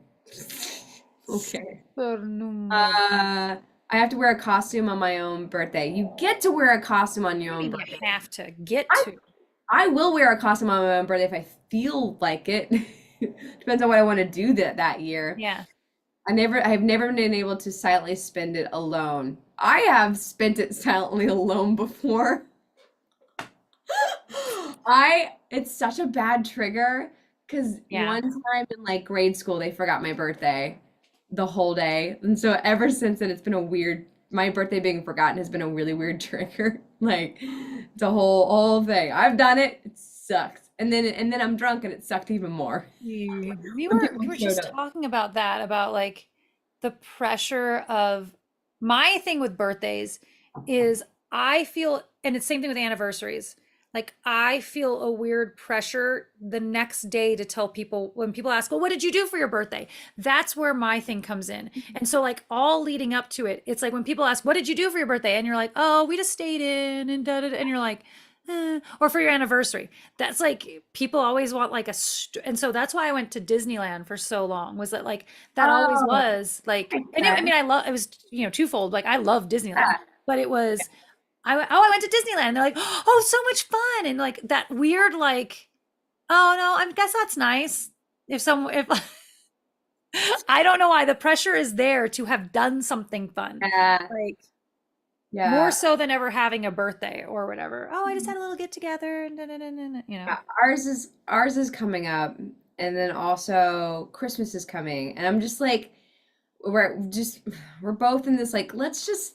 Okay. I have to wear a costume on my own birthday. You get to wear a costume on your I own mean, you birthday. have to get I to. I will wear a costume on my own birthday if I feel like it. Depends on what I want to do that year. Yeah. I've never been able to silently spend it alone. I have spent it silently alone before. It's such a bad trigger because Yeah. one time in like grade school they forgot my birthday the whole day. And so ever since then it's been my birthday being forgotten has been a really weird trigger. Like it's a whole thing. I've done it. It sucks. and then I'm drunk and it sucked even more We when were people we were showed just up. talking about that, about like the pressure of my thing with birthdays is I feel, and it's same thing with anniversaries. Like I feel a weird pressure the next day to tell people when people ask, "Well, what did you do for your birthday?" That's where my thing comes in. And so like all leading up to it, it's like when people ask, "What did you do for your birthday?" and you're like, "Oh, we just stayed in and da da," and you're like, or for your anniversary. That's like people always want like and so that's why I went to Disneyland for so long, was that like that always Oh, was like, makes and I sense. mean I love it was, twofold, like I love Disneyland, Yeah. but it was I went to Disneyland. They're like, "Oh, so much fun." And like that weird like, "Oh no, I guess that's nice." If I don't know why the pressure is there to have done something fun. Yeah. Like more Yeah. so than ever having a birthday or whatever. "Oh, I just had a little get together and Ours is coming up, and then also Christmas is coming, and I'm just like, we're just we're both in this like, let's just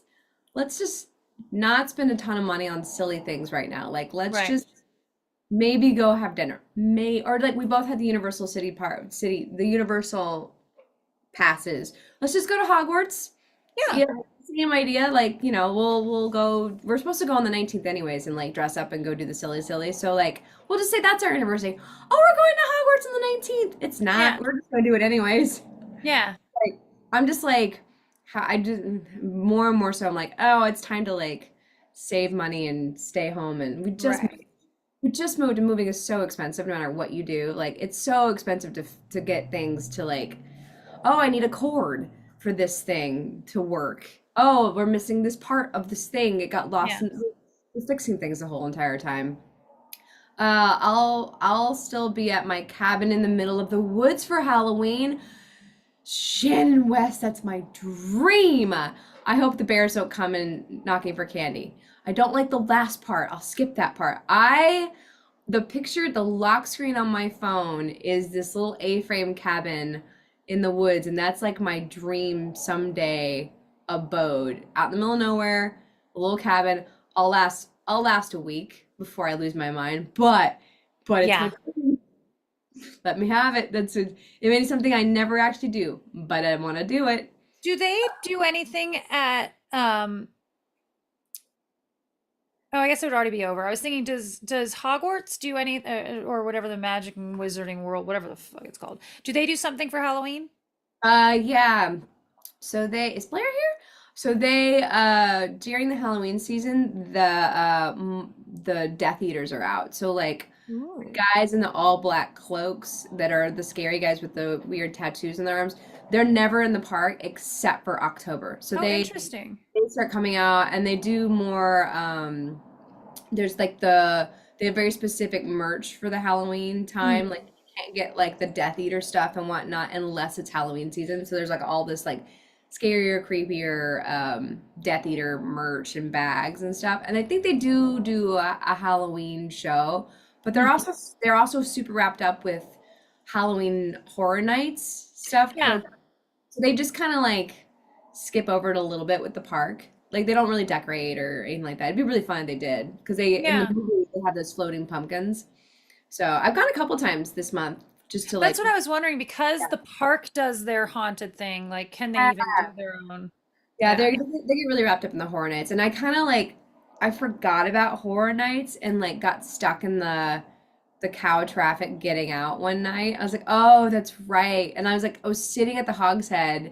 not spend a ton of money on silly things right now. Like, let's Right. just maybe go have dinner. Or like we both had the Universal the Universal passes. Let's just go to Hogwarts. Yeah. Yeah, same idea. Like, we'll go. We're supposed to go on the 19th anyways, and like dress up and go do the silly. So like, we'll just say that's our anniversary. Oh, we're going to Hogwarts on the 19th. It's Yeah. not. We're just gonna do it anyways. Yeah. Like, I'm just like, I just more and more so. I'm like, oh, it's time to like save money and stay home. And Right. we just moved, and moving is so expensive no matter what you do. Like, it's so expensive to get things to like, oh, I need a cord for this thing to work. Oh, we're missing this part of this thing. It got lost Yeah. in we're fixing things the whole entire time. I'll still be at my cabin in the middle of the woods for Halloween. Shannon West, that's my dream. I hope the bears don't come in knocking for candy. I don't like the last part. I'll skip that part. The lock screen on my phone is this little A-frame cabin in the woods, and that's like my dream someday abode out in the middle of nowhere, a little cabin. I'll last a week before I lose my mind, but it's my Yeah. dream. Let me have it. It may be something I never actually do, but I want to do it. Do they do anything at oh, I guess it would already be over. I was thinking, does Hogwarts do any or whatever the magic and wizarding world, whatever the fuck it's called. Do they do something for Halloween? Yeah. So is Blair here? So they during the Halloween season, the Death Eaters are out. So like Ooh. guys in the all black cloaks that are the scary guys with the weird tattoos on their arms, they're never in the park except for October. So Oh, they interesting. start coming out and they do more there's like they have very specific merch for the Halloween time. Mm. Like you can't get like the Death Eater stuff and whatnot unless it's Halloween season. So there's like all this like scarier, creepier Death Eater merch and bags and stuff. And I think they do a Halloween show, but they're Mm. also they're also super wrapped up with Halloween Horror Nights stuff. Yeah. So they just kind of like skip over it a little bit with the park. Like they don't really decorate or anything like that. It'd be really fun if they did because they in the Yeah. movie they have those floating pumpkins. So I've gone a couple times this month just to That's like what I was wondering, because the park does their haunted thing. Like, can they even do their own? yeah, Yeah. they get really wrapped up in the horror nights, and I kind of like I forgot about horror nights and like got stuck in the cow traffic getting out one night. I was like, oh, that's right, and I was sitting at the Hog's Head.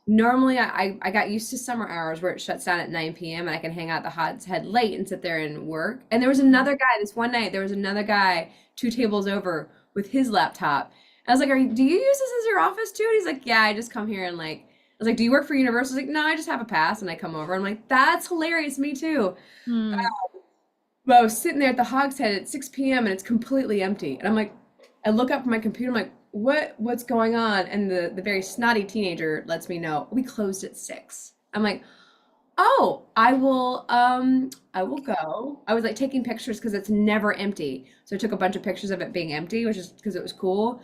Normally, I got used to summer hours where it shuts down at 9 p.m. and I can hang out at the Hog's Head late and sit there and work. And there was another guy. This one night, there was another guy 2 tables over with his laptop. I was like, do you use this as your office too? And he's like, yeah, I just come here and like, I was like, do you work for Universal? He's like, no, I just have a pass and I come over. I'm like, that's hilarious. Me too. Hmm. But I was sitting there at the Hogshead at 6 p.m. and it's completely empty. And I'm like, I look up from my computer. I'm like, what's going on? And the very snotty teenager lets me know we closed at 6. I'm like, oh, I will go. I was like taking pictures because it's never empty. So I took a bunch of pictures of it being empty, which is because it was cool.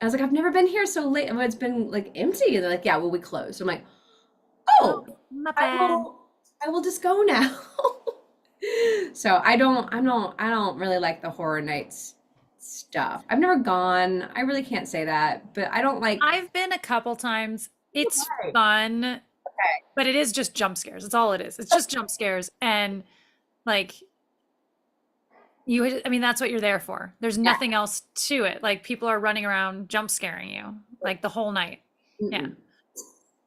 I was like, I've never been here so late. It's been like empty. And they're like, yeah, well, we closed. I'm like, Oh, oh, my I bad. will, I will just go now. So I don't really like the horror nights stuff. I've never gone. I really can't say that, but I don't like. I've been a couple times. It's Right. fun, Okay. but it is just jump scares. That's all it is. It's just jump scares. And like I mean, that's what you're there for. There's Yeah. nothing else to it. Like people are running around jump scaring you like the whole night. Yeah.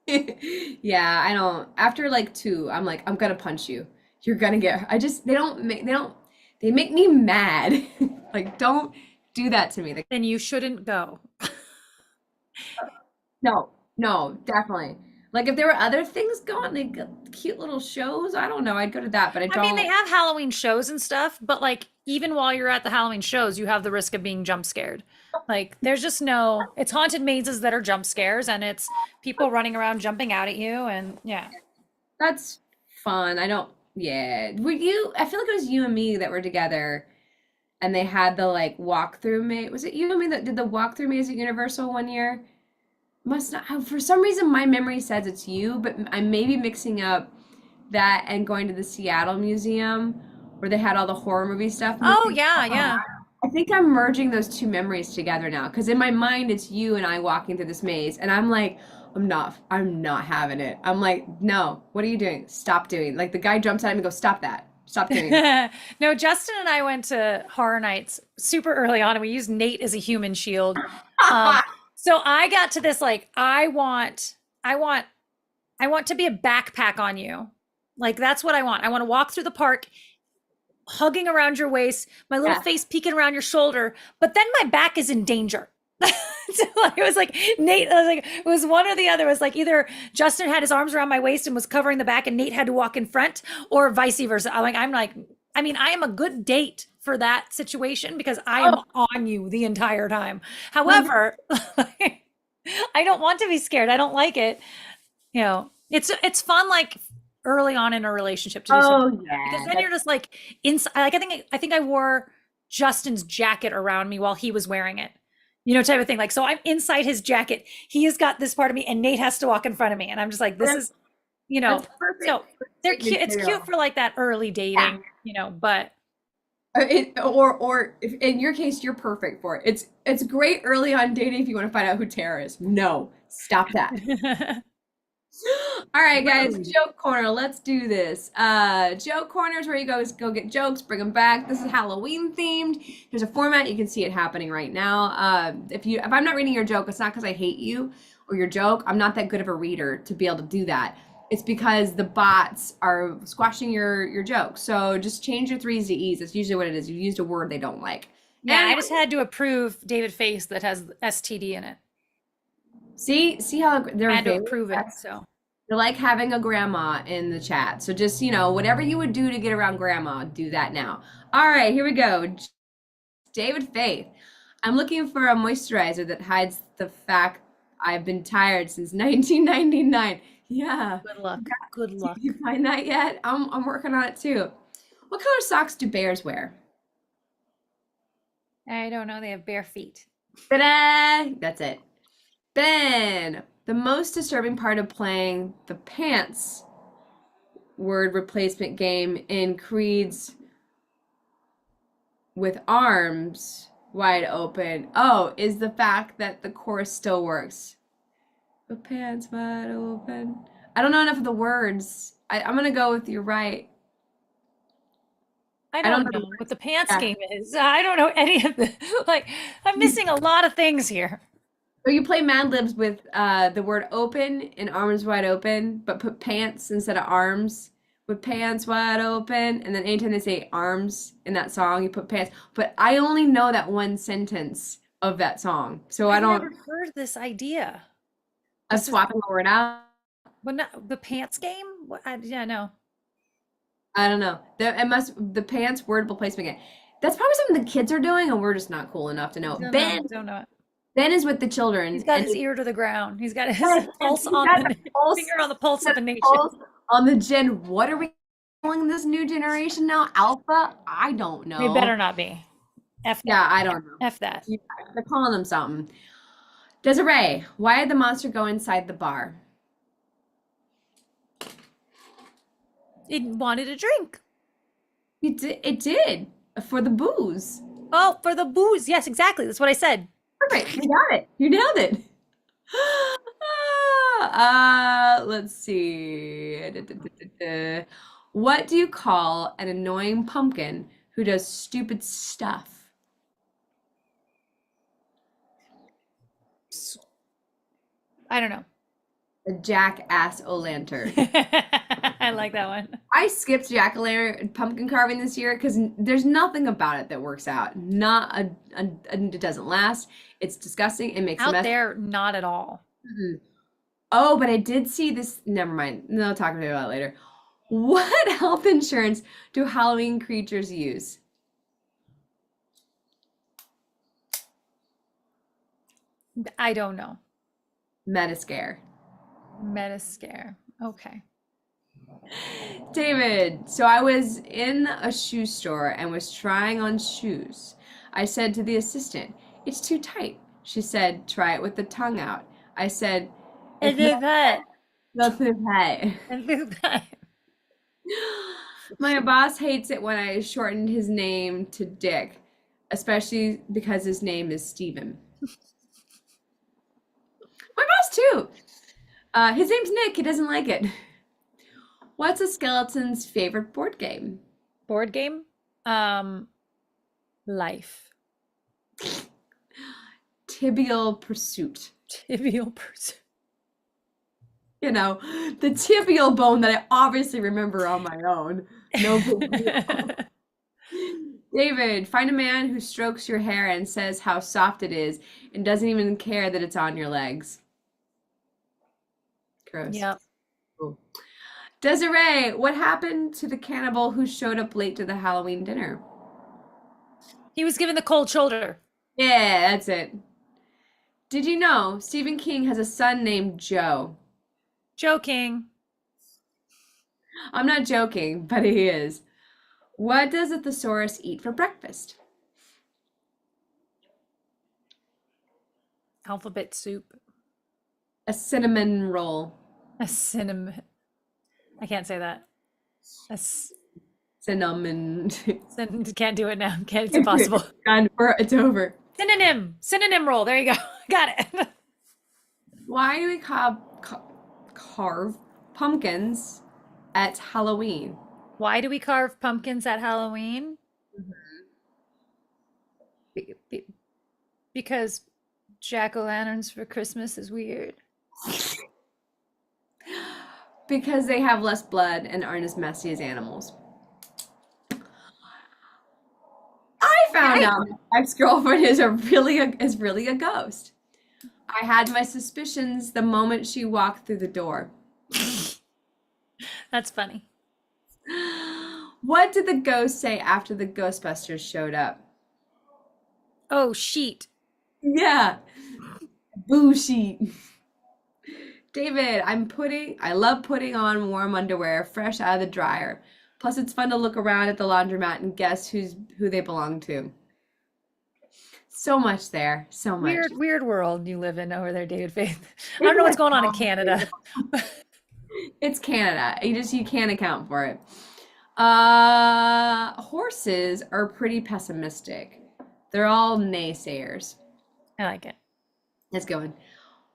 Mm-mm. Yeah, I don't. After like two, I'm like, I'm gonna punch you. You're gonna get. They make me mad. Like, don't do that to me. Like, Then you shouldn't go. no, no, definitely. Like, if there were other things going, like cute little shows, I don't know. I'd go to that, but I I mean, they don't. have Halloween shows and stuff, but like even while you're at the Halloween shows, you have the risk of being jump scared. Like there's just no, it's haunted mazes that are jump scares and it's people running around jumping out at you and yeah. That's fun. I don't. Yeah. Were you? I feel like it was you and me that were together, and they had the like walkthrough maze. Was it you and me that did the walkthrough maze at Universal one year? Must not. For some reason, my memory says it's you, but I may be mixing up that and going to the Seattle Museum where they had all the horror movie stuff. Oh yeah, yeah. I think I'm merging those two memories together now because in my mind it's you and I walking through this maze, and I'm like, I'm not having it. I'm like, no, what are you doing? Stop doing. Like the guy jumps at him and goes, stop that. Stop doing that. No, Justin and I went to Horror Nights super early on and we used Nate as a human shield. Um, so I got to this like I want to be a backpack on you. Like that's what I want. I want to walk through the park hugging around your waist, my little Yeah. face peeking around your shoulder, but then my back is in danger. So like, it was like Nate, I was like, it was one or the other. It was like either Justin had his arms around my waist and was covering the back and Nate had to walk in front or vice versa. I'm like, I mean, I am a good date for that situation because I am on you the entire time. However, I don't want to be scared. I don't like it. You know, it's fun like early on in a relationship to do something Oh like that because yeah. then you're just like inside. Like I think I wore Justin's jacket around me while he was wearing it, you know, type of thing. Like so, I'm inside his jacket. He has got this part of me, and Nate has to walk in front of me, and I'm just like, this is, you know. That's perfect. So they're Perfect cute. It's cute material. for like that early Yeah. dating, you know. But Or if, in your case, you're perfect for it. It's great early on dating if you want to find out who Tara is. No, stop that. All right, guys, Rude. joke corner. Let's do this. Joke corner is where you go get jokes, bring them back. This is Halloween themed. There's a format. You can see it happening right now. If I'm not reading your joke, it's not because I hate you or your joke. I'm not that good of a reader to be able to do that. It's because the bots are squashing your joke. So just change your threes to e's. That's usually what it is. You used a word they don't like. Yeah, I And just had to approve David Face that has STD in it. see how I they're had to very approve it. So they're like having a grandma in the chat. So just, whatever you would do to get around grandma, do that now. All right, here we go. David Faith. I'm looking for a moisturizer that hides the fact I've been tired since 1999. Yeah. good luck. Good luck. Did you find that yet? I'm working on it too. What color socks do bears wear? I don't know. They have bare feet. Ta-da! That's it. Ben, the most disturbing part of playing the pants word replacement game in Creed's with arms wide open. Oh, is the fact that the chorus still works. The pants wide open. I don't know enough of the words. I'm gonna go with you're right. I I don't don't know. know what the pants Yeah. game is. I don't know any of the like. I'm missing a lot of things here. Or you play Mad Libs with the word open and arms wide open, but put pants instead of arms with pants wide open. And then anytime they say arms in that song, you put pants. But I only know that one sentence of that song. So I I've don't, never heard this idea. I'm This is swapping the word out. but not the pants game. Yeah, no. I don't know. The pants word replacement game. That's probably something the kids are doing, and we're just not cool enough to know. Don't know. Ben Don't know it. Ben is with the children, He's got and his ear to the ground. He's got his yes, pulse he's on got the the pulse, finger on the pulse of the nation. pulse on the gen. What are we calling this new generation now? Alpha? I don't know. They better not be. F that. Yeah, I don't know. F that. Yeah, they're calling them something. Desiree, why did the monster go inside the bar? It wanted a drink. It did for the booze. Oh, for the booze. Yes, exactly. That's what I said. Perfect. You got it. You nailed it. Let's see. What do you call an annoying pumpkin who does stupid stuff? I don't know. A jack-ass-o'-lantern. I like that one. I skipped jack-o'-lantern pumpkin carving this year because there's nothing about it that works out. Not it doesn't last. It's disgusting. It makes a Out mess. there, not at all. Mhm. Oh, but I did see this. Never mind. No, I'll talk about it later. What health insurance do Halloween creatures use? I don't know. Metascare. Metascare. Okay. David, so I was in a shoe store and was trying on shoes. I said to the assistant, "It's too tight." She said, "Try it with the tongue out." I said, I "It's not did that. too tight." I did that. My boss hates it when I shortened his name to Dick, especially because his name is Steven. My boss too. His name's Nick. He doesn't like it. What's a skeleton's favorite board game? Board game? Um, Life. Tibial Pursuit. Trivial person. You know, the tibial bone that I obviously remember on my own. No big deal. David, find a man who strokes your hair and says how soft it is and doesn't even care that it's on your legs. Gross. Yep. Cool. Desiree, what happened to the cannibal who showed up late to the Halloween dinner? He was given the cold shoulder. Yeah, that's it. Did you know Stephen King has a son named Joe? Joking. I'm not joking, but he is. What does a thesaurus eat for breakfast? Alphabet soup. A cinnamon roll. A cinnamon. I can't say that. Cinnamon. Can't do it now. Can't, it's impossible. It's over. Synonym. Synonym roll. There you go. Got it. Why do we carve pumpkins at Halloween? Why do we carve pumpkins at Halloween? Because jack-o'-lanterns for Christmas is weird. Because they have less blood and aren't as messy as animals. I found out my ex-girlfriend is really a ghost. I had my suspicions the moment she walked through the door. That's funny. What did the ghost say after the Ghostbusters showed up? Oh, sheet. Yeah. Boo sheet. David, I love putting on warm underwear fresh out of the dryer. Plus it's fun to look around at the laundromat and guess who they belong to. So much there. So much. Weird world you live in over there, David Faith. I don't know what's going on in Canada. It's Canada. You can't account for it. Horses are pretty pessimistic. They're all naysayers. I like it. Let's go in.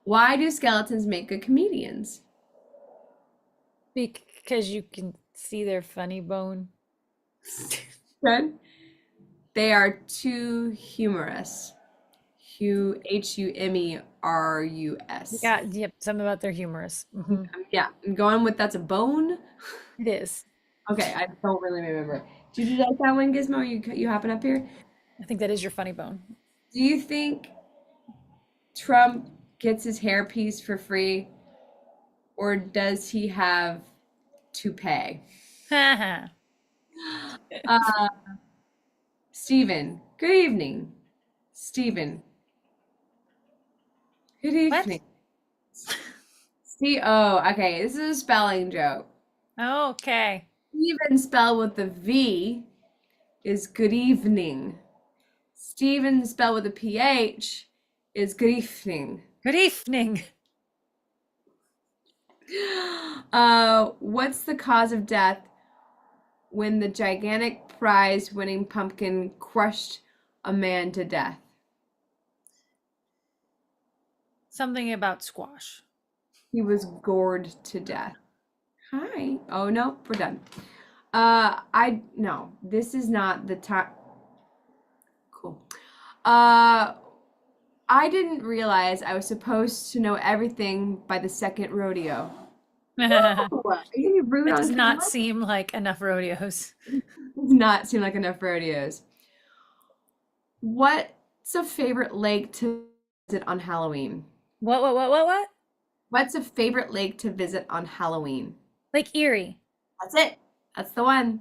Why do skeletons make good comedians? Because you can see their funny bone. Good. They are too humorous. Humerus. Yeah, yep, something about their humorous. Mhm. Yeah, I'm going with that's a bone. It is. Okay, I don't really remember. Did you like that one, Gizmo? You happen up here? I think that is your funny bone. Do you think Trump gets his hairpiece for free, or does he have to pay? Haha. Stephen, good evening. Stephen, good What? evening. Okay, this is a spelling joke. Okay. Stephen spelled with the V is good evening. Stephen spelled with a PH is good evening. Good evening. What's the cause of death when the gigantic prize-winning pumpkin crushed a man to death? Something about squash. He was gored to death. Hi. Oh no, we're done. No, this is not the time. Cool. I didn't realize I was supposed to know everything by the second rodeo. It Whoa, are you gonna be rude does on not camera? seem like enough rodeos. Does not seem like enough rodeos. What's a favorite lake to visit on Halloween? What? What's a favorite lake to visit on Halloween? Lake Erie. That's it. That's the one.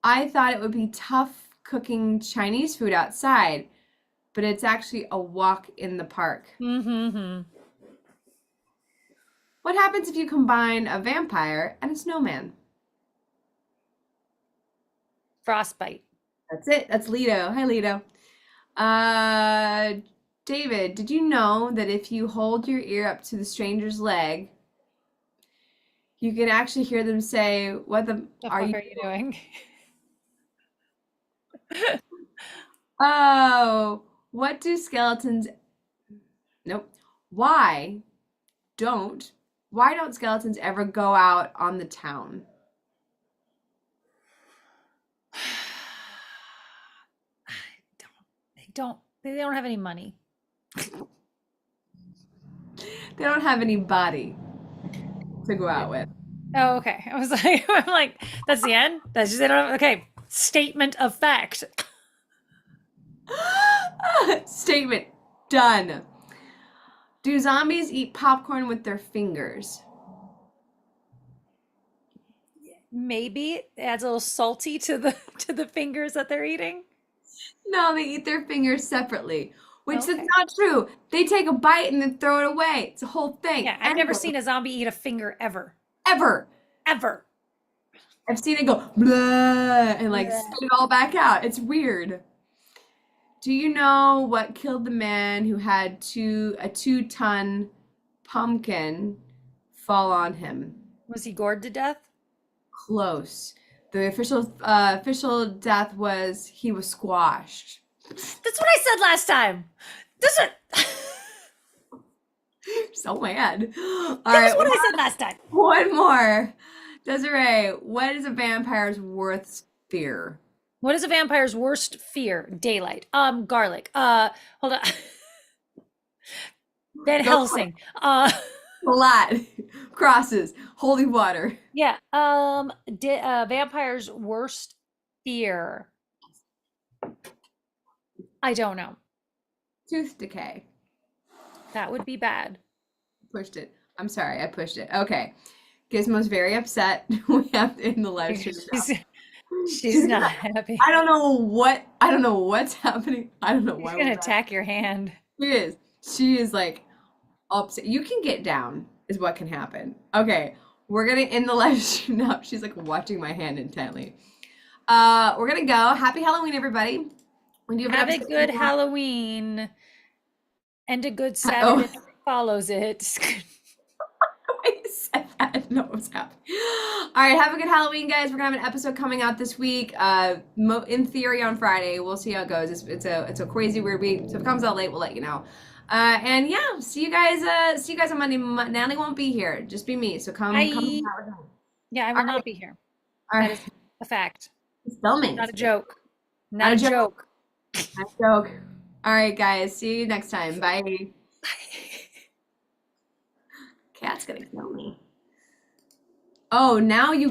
I thought it would be tough cooking Chinese food outside, but it's actually a walk in the park. Mm-hmm. What happens if you combine a vampire and a snowman? Frostbite. That's it. That's Lido. Hi, Lido. David, did you know that if you hold your ear up to the stranger's leg, you can actually hear them say, "What the The are fuck you are you doing? Oh, what do skeletons Nope. Why don't why don't skeletons ever go out on the town? They don't have any money. They don't have any body to go out with. Oh, okay. I was like, I'm like, that's the end? That's just, they don't have, okay. Statement of fact. Statement done. Do zombies eat popcorn with their fingers? Maybe it adds a little salty to the fingers that they're eating. No, they eat their fingers separately, which is Okay. not true. They take a bite and then throw it away. It's a whole thing. Yeah, I've never seen a zombie eat a finger ever. Ever. Ever. I've seen it go blah and like Bleh. spit it all back out. It's weird. Do you know what killed the man who had a 2-ton pumpkin fall on him? Was he gored to death? Close. The official death was he was squashed. That's what I said last time. That's what, So mad. All that was right, what I said last time. one more. Desiree, what is a vampire's worst fear? What is a vampire's worst fear? Daylight. Garlic. Hold on. Van Go for it. Helsing. A lot. Crosses. Holy water. Yeah. Vampire's worst fear. I don't know. Tooth decay. That would be bad. Pushed it. I'm sorry, I pushed it. Okay. Gizmo's very upset. We have to end the live stream now. She's not happy. I don't know what's happening. I don't know She's why gonna we're attack your hand. She is like upset. You can get down is what can happen. Okay, we're gonna end the live stream now. She's like watching my hand intently. We're gonna go. Happy Halloween, everybody. We do Have a episode good tomorrow. Halloween and a good Saturday Oh. that follows it. I said that. I didn't know what was happening. All right, have a good Halloween, guys. We're gonna have an episode coming out this week. In theory on Friday. We'll see how it goes. It's a crazy weird week. So if it comes out late, we'll let you know. And yeah, see you guys on Monday. Natalie won't be here. Just be me. So come hang out with me. Yeah, I will not be here. All That right. is a fact. It's filming. Not a joke. Not a joke. Not a joke. All right, guys. See you next time. Bye. Cat's gonna kill me. Oh, now you